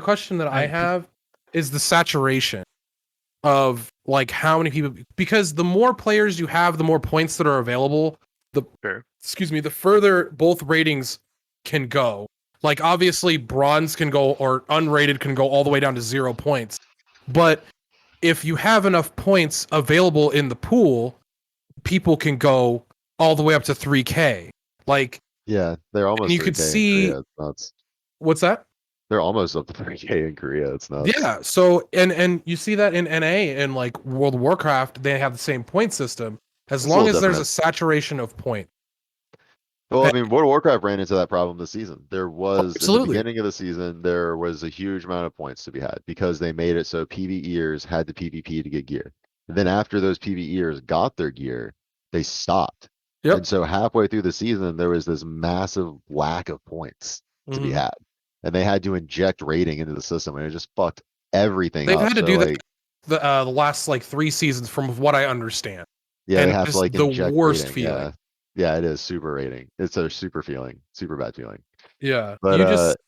question that I I- have is the saturation of like how many people, because the more players you have, the more points that are available. Fair. The further both ratings can go. Like obviously bronze can go, or unrated can go all the way down to 0 points. But if you have enough points available in the pool, people can go all the way up to 3K. Like, Yeah, they're almost you could 3K in see- Korea. It's nuts. what's that? They're almost up to 3K in Korea. It's nuts. Yeah. So and you see that in NA and like World of Warcraft, they have the same point system. As It's a long little as there's a different. saturation of point. Well, I mean, World of Warcraft ran into that problem this season. There was, in the absolutely. beginning of the season, there was a huge amount of points to be had because they made it so PvEers had to PvP to get gear. And then after those PvEers got their gear, they stopped. Yep. And so halfway through the season, there was this massive lack of points to be Mhm. had. And they had to inject rating into the system, and it just fucked everything They've up. had to So, do like, that the last like 3 seasons, from what I understand. yeah, and they have to just like the inject worst rating. feeling. Yeah. Yeah, it is super rating. It's a super feeling, super bad feeling. Yeah. But you just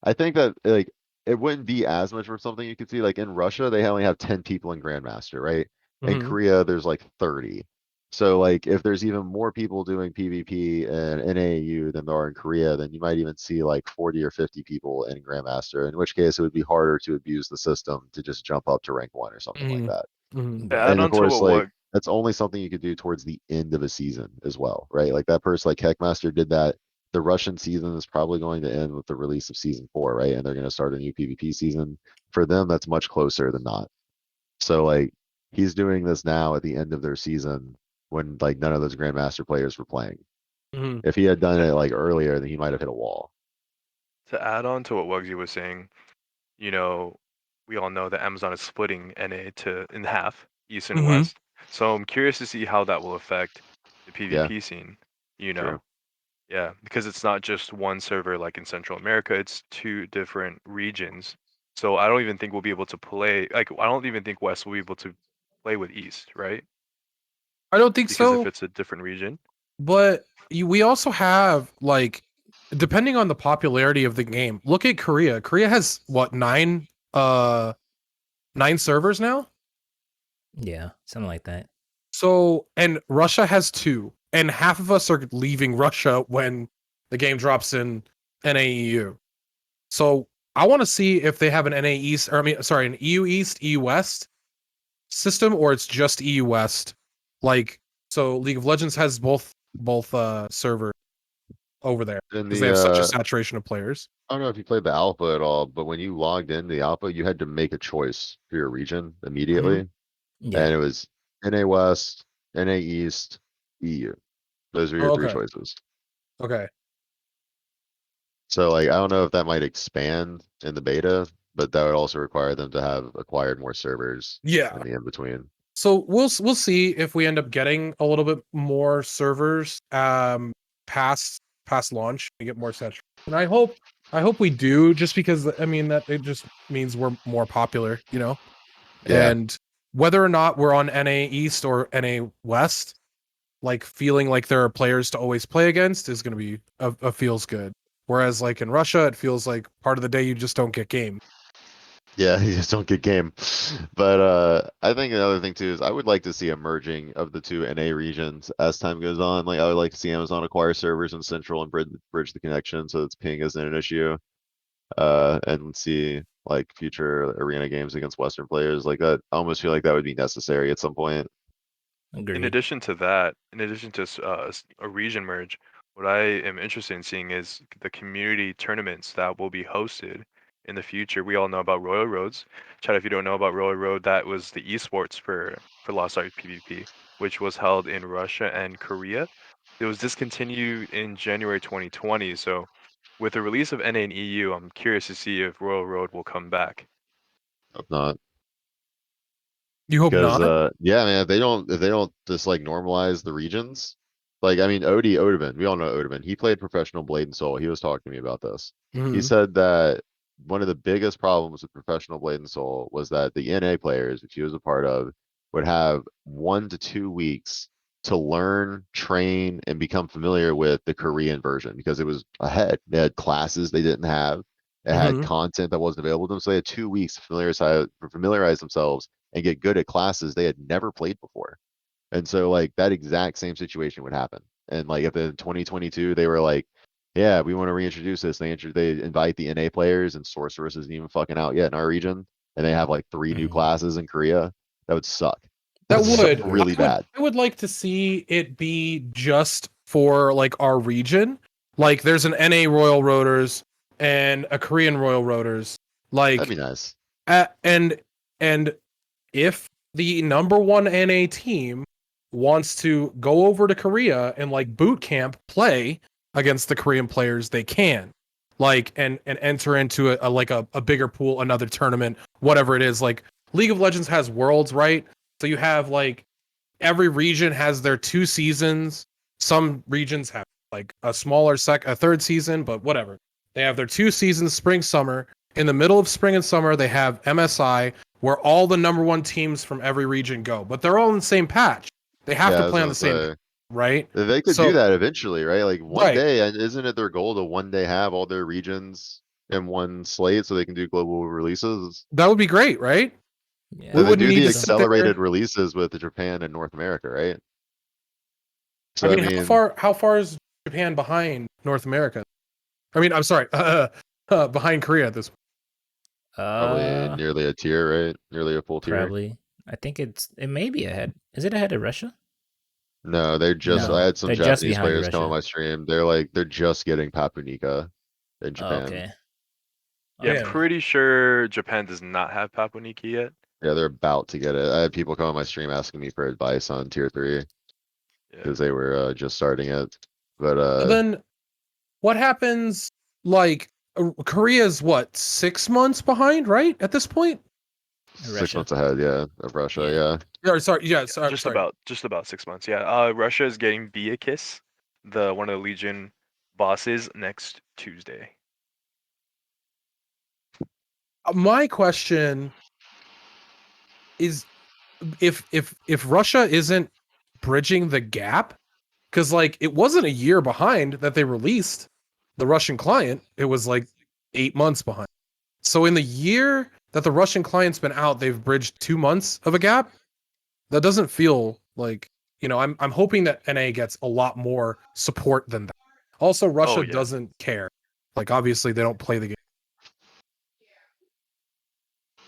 I think that like it wouldn't be as much for something you could see. Like in Russia, they only have 10 people in Grandmaster, right? In Mhm. Korea, there's like 30. So like if there's even more people doing PvP and NAU than there are in Korea, then you might even see like 40 or 50 people in Grandmaster, in which case it would be harder to abuse the system to just jump up to rank 1 or something like Mhm. that. Mhm. To Yeah. add And of on to course, what like that's only something you could do towards the end of a season as well, right? Like that person like Heckmaster did that. The Russian season is probably going to end with the release of season 4, right? And they're going to start a new PvP season. For them, that's much closer than not. So like he's doing this now at the end of their season when like none of those Grandmaster players were playing. Mhm. If he had done it like earlier, then he might have hit a wall. To add on to what Wugsy was saying, you know, we all know that Amazon is splitting NA to in half, East and Mhm. West. So I'm curious to see how that will affect the Yeah. PvP scene. You True. know, yeah, because it's not just one server like in Central America; it's 2 different regions. So I don't even think we'll be able to play. Like, I don't even think West will be able to play with East, right? I don't think Because if so. it's a different region. But we also have like, depending on the popularity of the game. Look at Korea. Korea has what, 9 servers now. Yeah, something like that. So, and Russia has 2, and half of us are leaving Russia when the game drops in NAEU. So I want to see if they have an NA East, or I mean, sorry, an EU East, EU West system, or it's just EU West. Like, so League of Legends has both servers over there In because they have such a the saturation of players. I don't know if you played the alpha at all, but when you logged into the alpha, you had to make a choice for your region immediately. Yeah. And it was NA West, NA East, EU. Those were your Oh, 3 okay. choices. Okay. So like I don't know if that might expand in the beta, but that would also require them to have acquired more servers Yeah. in the in between. So we'll see if we end up getting a little bit more servers past launch and get more saturation. And I hope we do, just because I mean that it just means we're more popular, you know. Yeah. And whether or not we're on NA East or NA West, like feeling like there are players to always play against is going to be a feels good. Whereas like in Russia, it feels like part of the day you just don't get game. Yeah, you just don't get game. But I think another thing too is I would like to see a merging of the 2 NA regions as time goes on. Like I would like to see Amazon acquire servers in Central and bridge the connection so it's ping isn't an issue. And see like future arena games against Western players like that. I almost feel like that would be necessary at some point. In Agreed. addition to that, in addition to a region merge, what I am interested in seeing is the community tournaments that will be hosted in the future. We all know about Royal Roads. Chad, if you don't know about Royal Road, that was the esports for Lost Ark PvP, which was held in Russia and Korea. It was discontinued in January 2020. So, with the release of NA and EU, I'm curious to see if Royal Road will come back. If not, You hope because not. yeah, man, if they don't just like normalize the regions, like I mean Odin, we all know Odin. He played professional Blade and Soul. He was talking to me about this. He Mhm. said that one of the biggest problems with professional Blade and Soul was that the NA players, which he was a part of, would have 1 to 2 weeks to learn, train, and become familiar with the Korean version because it was ahead. They had classes they didn't have. It had Mhm. content that wasn't available to them. So they had 2 weeks to familiarize themselves and get good at classes they had never played before. And so like that exact same situation would happen. And like if in 2022 they were like, yeah, we want to reintroduce this. They invite the NA players and Sorceress isn't even fucking out yet in our region. And they have like 3 new Mhm. classes in Korea. That would suck. That That suck would really bad. I would like to see it be just for like our region. Like there's an NA Royal Roaders and a Korean Royal Roaders. That'd Like be nice. and if the number one NA team wants to go over to Korea and like boot camp play against the Korean players, they can. Like and enter into a bigger pool, another tournament, whatever it is. Like League of Legends has worlds, right? So you have like every region has their 2 seasons. Some regions have like a third season, but whatever. They have their 2 seasons, spring, summer. In the middle of spring and summer, they have MSI, where all the number 1 teams from every region go, but they're all in the same patch. They have Yeah, I to was play on gonna the same, say. right? They could do So, that eventually, right? Like one right. day, and isn't it their goal to one day have all their regions in one slate so they can do global releases? That would be great, right? Yeah. We They wouldn't do need the to sit there. accelerated releases with Japan and North America, right? I So I mean, mean, how far is Japan behind North America? I mean, I'm sorry, behind Korea at this point. probably nearly a tier, right? Nearly a full tier. Probably. I think it may be ahead. Is it ahead of Russia? No, they're just. No, I had some they're just Japanese behind players come on Russia. my stream. They're just getting Papunika in Oh, Japan. okay. Yeah, I'm Yeah. pretty sure Japan does not have Papua New Guinea yet. Yeah, they're about to get it. I had people come on my stream asking me for advice on tier 3 Yeah. because they were just starting it. But So then what happens? Like Korea's what 6 months behind, right? At this point. 6 Russia. months ahead, yeah, of Russia, Yeah. yeah. Yeah, sorry. Yeah, Yeah, just sorry. about 6 months. Yeah. Russia is getting Kiss, the one of the Legion bosses, next Tuesday. My question is if Russia isn't bridging the gap, because like it wasn't a year behind that they released the Russian client, it was like 8 months behind. So in the year that the Russian client's been out, they've bridged 2 months of a gap. That doesn't feel like, I'm hoping that NA gets a lot more support than that. Also, Russia Oh, yeah. doesn't care. Like obviously they don't play the game.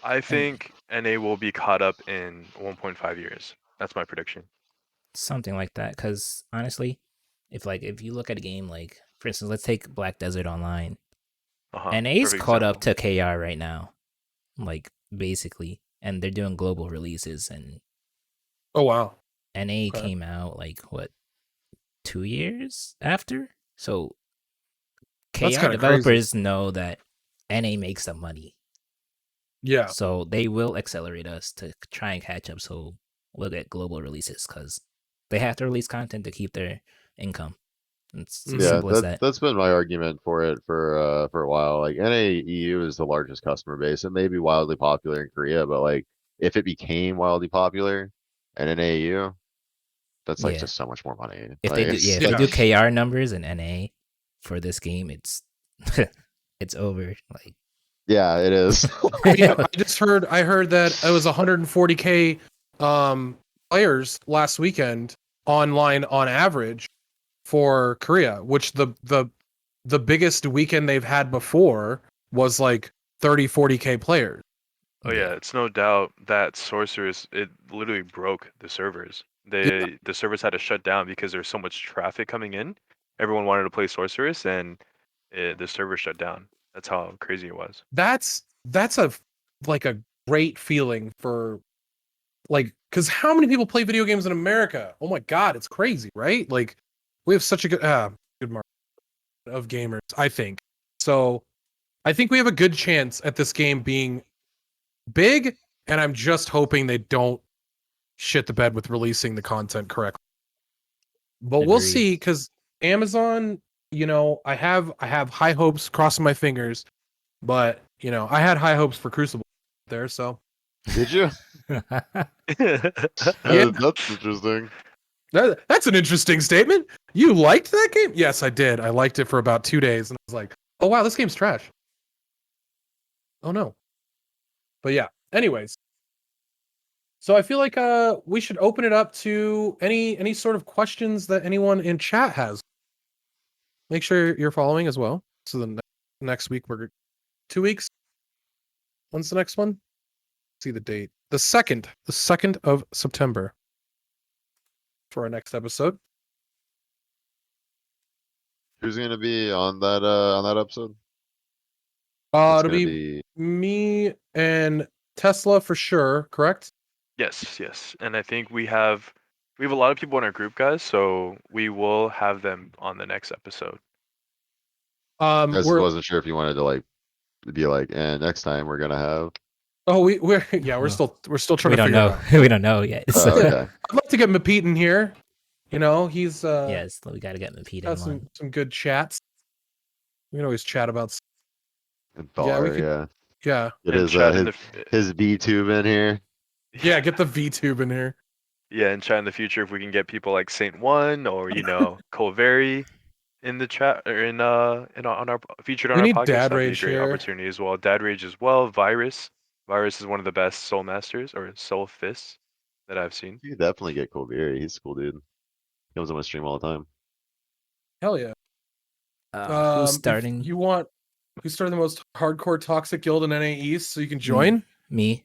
I think NA will be caught up in 1.5 years. That's my prediction. Something like that. Because honestly, if you look at a game like, for instance, let's take Black Desert Online. NA's Perfect caught up example. to KR right now, like basically, and they're doing global releases. And Oh wow. NA Okay. came out like what, 2 years after? So That's KR kinda developers know that NA makes some money. Yeah. So they will accelerate us to try and catch up. So we'll get global releases because they have to release content to keep their income. It's as Mhm. Yeah, simple as that. that's been my argument for it for a while. Like NA EU is the largest customer base. It may be wildly popular in Korea, but like if it became wildly popular and NA EU, that's like Yeah. just so much more money. If Like, they do, it's yeah, if like- they do KR numbers in NA for this game, it's it's over. Like, yeah, it is. I mean, I heard that it was 140K players last weekend online on average for Korea, which the biggest weekend they've had before was like 30-40K players. Oh yeah, it's no doubt that Sorceress, it literally broke the servers. The servers had to shut down because there's so much traffic coming in. Everyone wanted to play Sorceress, and the server shut down. That's how crazy it was. That's a like a great feeling for like, because how many people play video games in America? Oh my god, it's crazy, right? Like we have such a good market of gamers, I think. So I think we have a good chance at this game being big, and I'm just hoping they don't shit the bed with releasing the content correctly. But we'll Agreed. see, because Amazon, I have high hopes, crossing my fingers, but I had high hopes for Crucible there, so Did you? Yeah. That's interesting. That's an interesting statement. You liked that game? Yes, I did. I liked it for about 2 days, and I was like, "Oh wow, this game's trash." Oh no. But yeah. Anyways, so I feel like we should open it up to any sort of questions that anyone in chat has. Make sure you're following as well. So the next week we're 2 weeks. When's the next one? See the date. The 2nd of September for our next episode. Who's gonna be on that episode? It's It'll gonna be me and Tesla for sure, correct? Yes, yes. And I think we have a lot of people in our group, guys, so we will have them on the next episode. I just We're wasn't sure if you wanted to like be like, and next time we're gonna have. we're yeah, we're Oh. still trying We to don't figure it know. out. We don't know yet. Oh, okay. I'd like to get Mapete in here. You know, he's Yes, we gotta get Mapete got in one. some good chats. We can always chat about And Yeah, we Thor, could- yeah. yeah. It And is chat in his V-tube in here. Yeah, get the VTube in here. Yeah, and chat in the future if we can get people like Saint One or Colveri in the chat or on our featured on We our need podcast. Dad That'd be a Rage great here. opportunity as well. Dad Rage as well. Virus is one of the best Soul Masters or Soul Fists that I've seen. You could definitely get Colbert. He's a cool dude. He comes on my stream all the time. Hell yeah. Who's If starting? you want who's starting the most hardcore toxic guild in NA East so you can join? Me.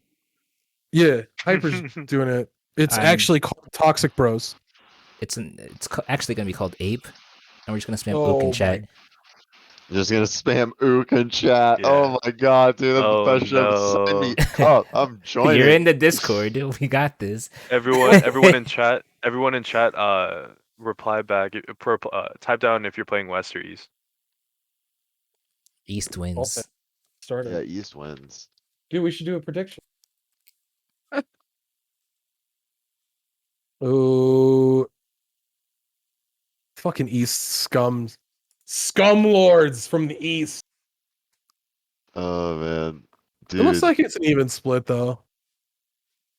Yeah, Hyper's doing it. It's I'm- actually called Toxic Bros. It's actually gonna be called Ape, and we're just gonna spam Oh Ook in my chat. I'm just gonna spam Ook in chat. Yeah. Oh my god, dude, that's Oh, the best show. Sign me no. up. I'm joining. You're in the Discord, dude. We got this. Everyone in chat, reply back. Type down if you're playing West or East. East wins. Started. Yeah, East wins. Dude, we should do a prediction. Oh, fucking East scum lords from the East. Oh man, dude. It looks like it's an even split though.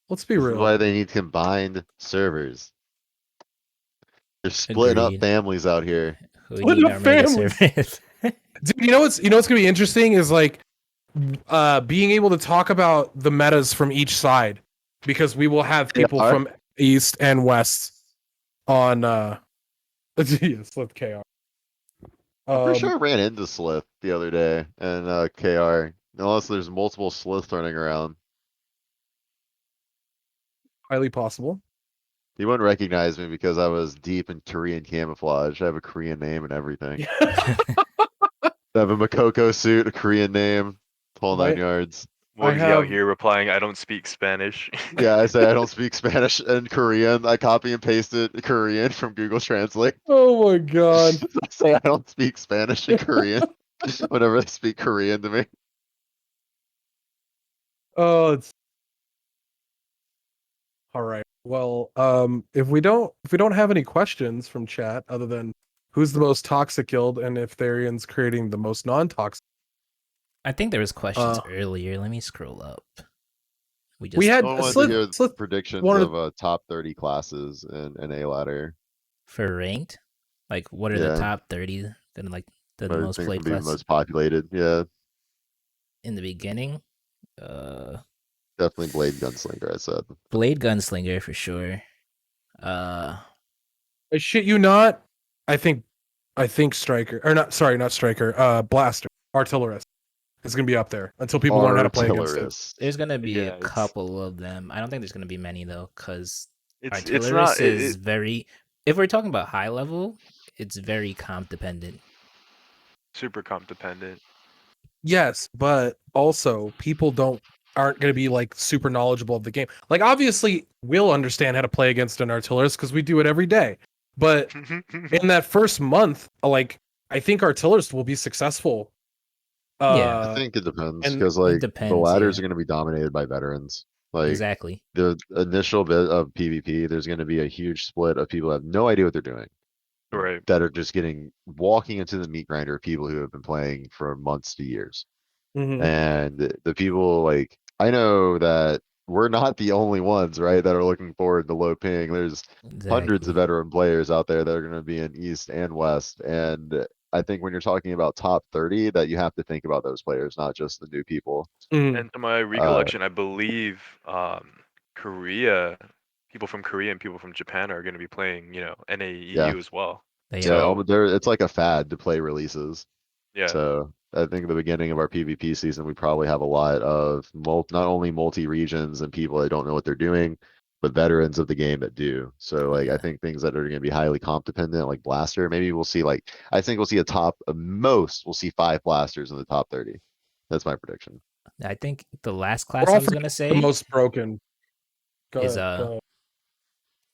Let's be This is real. why they need combined servers. They're splitting up Agreed. families out here. We Split need up our mega families. servers. Dude, you know what's gonna be interesting is like being able to talk about the metas from each side because we will have people KR? from East and West on Slip KR. I'm pretty sure I ran into Slith the other day and KR. Unless there's multiple Sliths running around. Highly possible. He wouldn't recognize me because I was deep in Korean camouflage. I have a Korean name and everything. I have a Mokoko suit, a Korean name, whole My- 9 yards. Woogsy have- out here replying, "I don't speak Spanish." Yeah, I say I don't speak Spanish and Korean. I copy and pasted Korean from Google Translate. Oh my god. I say I don't speak Spanish and Korean whenever they speak Korean to me. Oh, it's all right. Well, if we don't have any questions from chat other than who's the most toxic guild and if Therian's creating the most non-toxic. I think there was questions Uh, earlier. Let me scroll up. We We had I wanted Slith- to hear Slith predictions wanted- of top 30 classes in A ladder. for ranked. Like, what are Yeah. the top 30 that are like the What I most think played would be the classes most populated. Yeah, in the beginning? definitely Blade Gunslinger, I said. Blade Gunslinger for sure. I shit you not. I think Striker or not Striker, Blaster, Artillerist is gonna be up there until people learn how to play against it. Artillerist. There's gonna be Yeah, a it's- couple of them. I don't think there's gonna be many though, because It's Artillerist not. is very. If we're talking about high level, it's very comp dependent. Super comp dependent. Yes, but also people aren't going to be like super knowledgeable of the game. Like obviously we'll understand how to play against an artillerist because we do it every day. But in that first month, like I think artillerists will be successful. Yeah. I think it depends and because it like depends, the ladders yeah. are going to be dominated by veterans. Like Exactly. the initial bit of PvP, there's going to be a huge split of people who have no idea what they're doing. Right. That are just walking into the meat grinder of people who have been playing for months to years. Mhm. And the people like I know that we're not the only ones, right, that are looking forward to low ping. There's hundreds of Exactly. veteran players out there that are gonna be in East and West, and I think when you're talking about top 30, that you have to think about those players, not just the new people. Mm. And to my recollection, I believe Korea, people from Korea and people from Japan are going to be playing, you know, Yeah. NAEU as well. They Yeah, are. So it's like a fad to play releases. yeah, So I think at the beginning of our PvP season, we probably have a lot of not only multi-regions and people that don't know what they're doing, but veterans of the game that do. So like, I Yeah. think things that are gonna be highly comp dependent, like Blaster, maybe we'll see like, I think we'll see we'll see 5 Blasters in the top 30. That's my prediction. I think the last We're class all I was gonna the say most broken. Go is ahead, go ahead.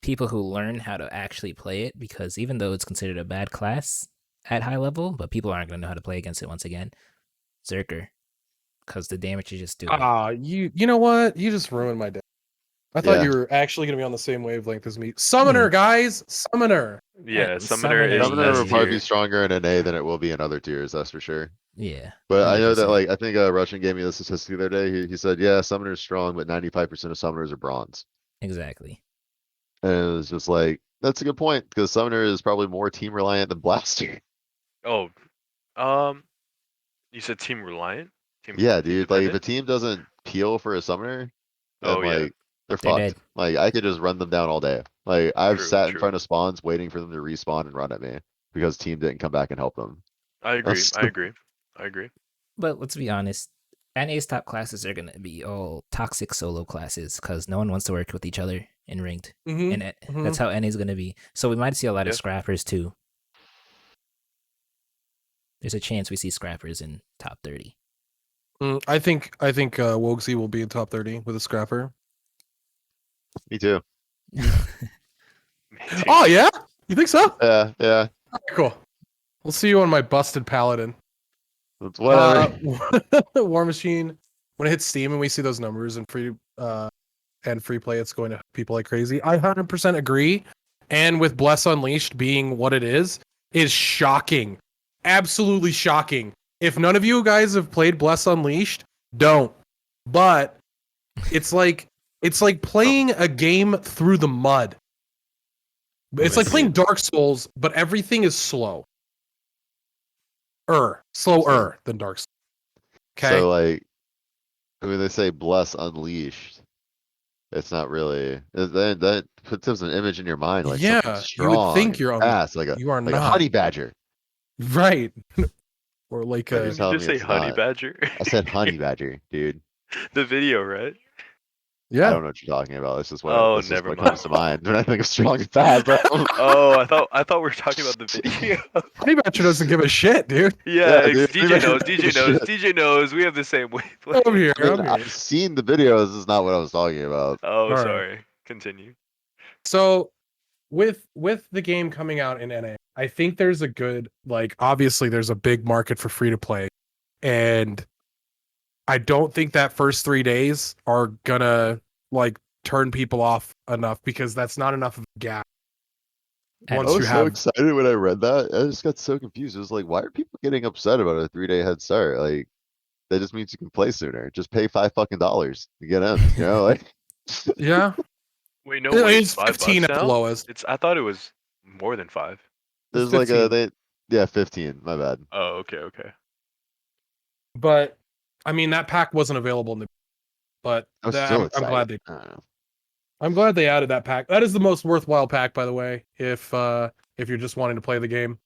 people who learn how to actually play it, because even though it's considered a bad class at high level, but people aren't gonna know how to play against it once again. Zerker, because the damage you just do. You know what? You just ruined my day. I thought Yeah. you were actually gonna be on the same wavelength as me. Summoner, guys, Summoner. yeah, Summoner Summoner is Summoner will S probably be tier. stronger in NA than it will be in other tiers, that's for sure. Yeah. But I know that 100%. like, I think Russian gave me the statistic the other day. He said, yeah, Summoner's strong, but 95% of Summoners are bronze. Exactly. And it was just like, that's a good point, because Summoner is probably more team reliant than Blaster. Oh, you said team reliant? Team Yeah, team dude, like if a dependent? team doesn't peel for a Summoner, then Oh yeah, like they're They're fucked. dead. Like I could just run them down all day. Like I've true, sat in true. front of spawns waiting for them to respawn and run at me because team didn't come back and help them. I agree. I agree. I agree. But let's be honest, NA's top classes are gonna be all toxic solo classes because no one wants to work with each other in ranked. Mm-hmm. And that's how NA's gonna be. So we might see a lot of Yeah. scrappers too. There's a chance we see scrappers in top 30. I think Wogsy will be in top 30 with a scrapper. Me too. Me too. Oh yeah, you think so? Yeah, yeah. Cool. We'll see you on my busted paladin. It's whatever. War Machine. When it hits Steam and we see those numbers and free play, it's going to people like crazy. I 100% agree. And with Bless Unleashed being what it is shocking, absolutely shocking. If none of you guys have played Bless Unleashed, don't. But it's like playing a game through the mud. It's like playing Dark Souls, but everything is slow. Slower than Dark Souls. Okay. So like, I mean, they say Bless Unleashed. It's not really. That puts an image in your mind, like Yeah, something you would strong think and you're on fast, like you are a not. honey badger. Right. Or like But Did you're you telling just me say it's honey not. badger? I said honey badger, dude. The video, right? I yeah. don't know what you're talking about. It's just Oh, that's just never what mind. comes to mind when I think of strong and fast, bro. Oh, I thought we were talking about the video. Honey Badger doesn't give a shit, dude. Yeah, Yeah, dude, DJ knows. give a DJ knows. shit. DJ knows. We have the same I'm wavelength. here. I mean, I'm here. I've seen the videos. This is not what I was talking about. Oh, All right. sorry. Continue. So with the game coming out in NA, I think there's a good, like, obviously there's a big market for free to play. And I don't think that first 3 days are gonna like turn people off enough, because that's not enough of a gap. At Once I you was so have excited when I read that. I just got so confused. It was like, why are people getting upset about a 3-day head start? Like, that just means you can play sooner. Just pay $5 to get in. You know, like. yeah, Wait, no, wait. it's $5 15 at the now? lowest. I thought it was more than 5. There's It's like 15. yeah, 15. My bad. Oh, okay, okay. But I mean, that pack wasn't available in the. But I was still I'm excited. glad they. I don't know. I'm glad they added that pack. That is the most worthwhile pack, by the way. If you're just wanting to play the game,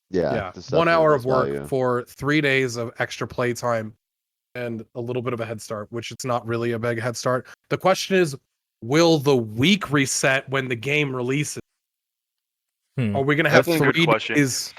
Yeah, yeah, this 1 definitely hour has of work value. for 3 days of extra play time, and a little bit of a head start, which it's not really a big head start. The question is, will the week reset when the game releases? Hmm. Are we gonna That's have a good 3 question. days?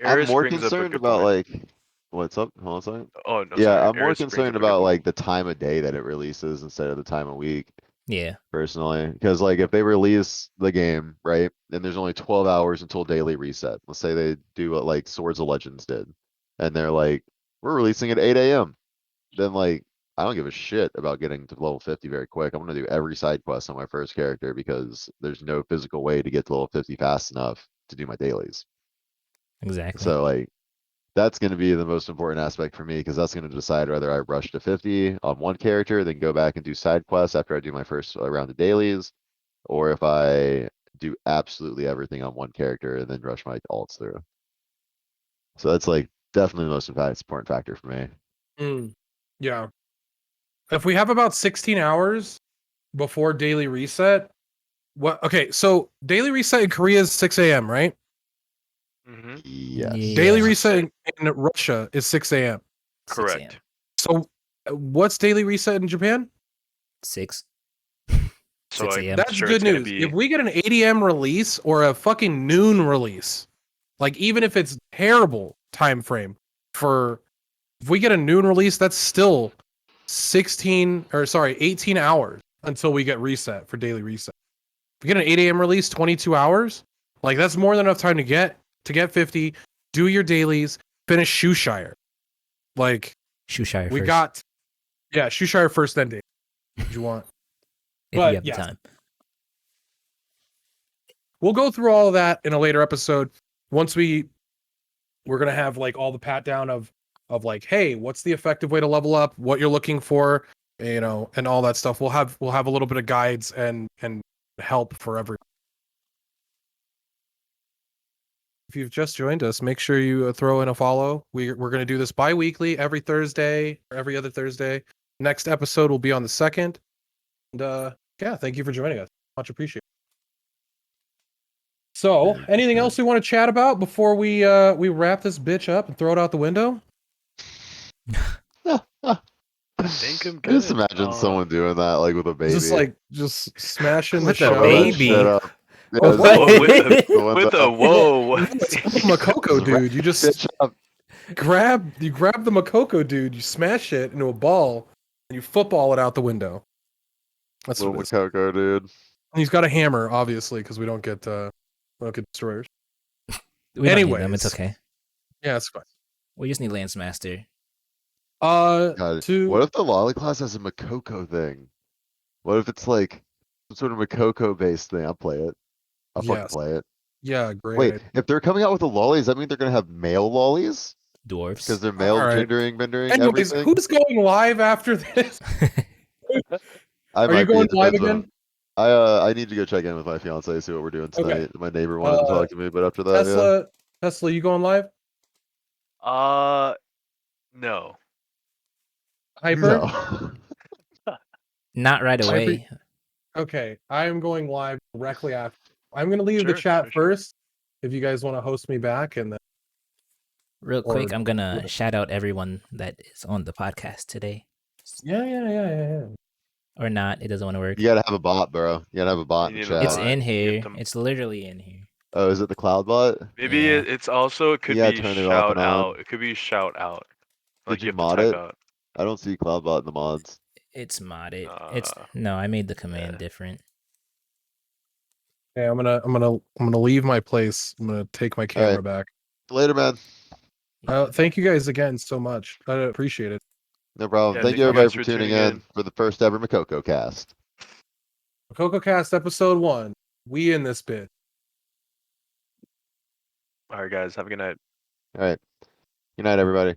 I'm Eris more brings up a concerned good about point. like, what's up? Hold on a second. Oh, no, Yeah, sorry. I'm more Eris brings concerned up a good about like point. the time of day that it releases instead of the time of week, Yeah. personally. Because like if they release the game, right, and there's only 12 hours until daily reset. Let's say they do what like Swords of Legends did, and they're like, we're releasing at 8 a.m. Then like, I don't give a shit about getting to level 50 very quick. I'm gonna do every side quest on my first character because there's no physical way to get to level 50 fast enough to do my dailies. Exactly. So like, That's gonna be the most important aspect for me, because that's gonna decide whether I rush to 50 on one character, then go back and do side quests after I do my first round of dailies, or if I do absolutely everything on one character and then rush my alts through. So that's like definitely the most important factor for me. Yeah. If we have about 16 hours before daily reset, what? Okay, so daily reset in Korea is 6 a.m., right? Mm-hmm. Yes. Yeah. Daily reset in Russia is 6 a.m. 6 Correct. a.m. So what's daily reset in Japan? 6. So 6 I'm a.m. That's sure good it's gonna news. be If we get an 8 a.m. release or a fucking noon release, like even if it's terrible time frame for, if we get a noon release, that's still 18 hours until we get reset for daily reset. If we get an 8 a.m. release, 22 hours, like that's more than enough time to get 50, do your dailies, finish Shoeshire. Like Shoeshire we first. got, yeah, Shoeshire first, then daily. What you want? if but you have yes. the time. We'll go through all of that in a later episode. Once we're gonna have like all the pat down of like, hey, what's the effective way to level up, what you're looking for, you know, and all that stuff. We'll have a little bit of guides and help for everyone. If you've just joined us, make sure you throw in a follow. We're gonna do this bi-weekly, every Thursday or every other Thursday. Next episode will be on the 2nd. And yeah, thank you for joining us. Much appreciated. So, anything else we want to chat about before we wrap this bitch up and throw it out the window? I think I'm I just good. imagine someone doing that, like with a baby. Just smashing the With a show. Throw that baby? shit up. Yeah, Oh, just what? Whoa, with the a window. whoa. No, it's Mokoko, dude. You just Bitch up. grab the Mokoko, dude. You smash it into a ball and you football it out the window. That's Little what it is. Mokoko, dude. And he's got a hammer, obviously, because we don't get destroyers. We don't need them. It's Anyways. okay. Yeah, it's fine. We just need Lance Master. God, To what if the lolly class has a Mokoko thing? What if it's like some sort of Mokoko based thing? I'll play it. I'll fucking yes, play it. yeah, great. Wait, idea. if they're coming out with the lollies, that mean they're gonna have male lollies? Dwarfs. Because they're male Alright. gendering, bendering, Anyways, everything? who's going live after this? I Are might you be, going it live depends on- again? I need to go check in with my fiance, see what we're doing tonight. Okay. My neighbor wanted to talk to me, but after that, yeah. Tesla, you going live? No. Hyper? No. Not right Hyper- away. Okay, I am going live directly after. I'm going to leave the Sure, chat sure. first if you guys want to host me back, and then Real Or- quick, I'm gonna shout out everyone that is on the podcast today. yeah. Or not, it doesn't want to work. You gotta have a bot, bro. You gotta have a bot in You the need a chat. It's bot. in You here. have to- It's literally in here. Oh, is it the cloud bot? Maybe Yeah. it's also, it could Yeah, be turn it off shout and on. out. It could be shout out. Like Did you have to mod type it? out. I don't see cloud bot in the mods. It's modded. Uh, No, I made the command yeah. different. Okay, I'm gonna leave my place. I'm gonna take my camera Alright. back. Later, man. Thank you guys again so much. I appreciate it. No problem. Yeah, Thank thank you you everybody guys for for tuning tuning in in. for the first ever MokokoCast. CocoCast episode 1. We in this bit. All right, guys. Have a good night. Alright. Good night, everybody.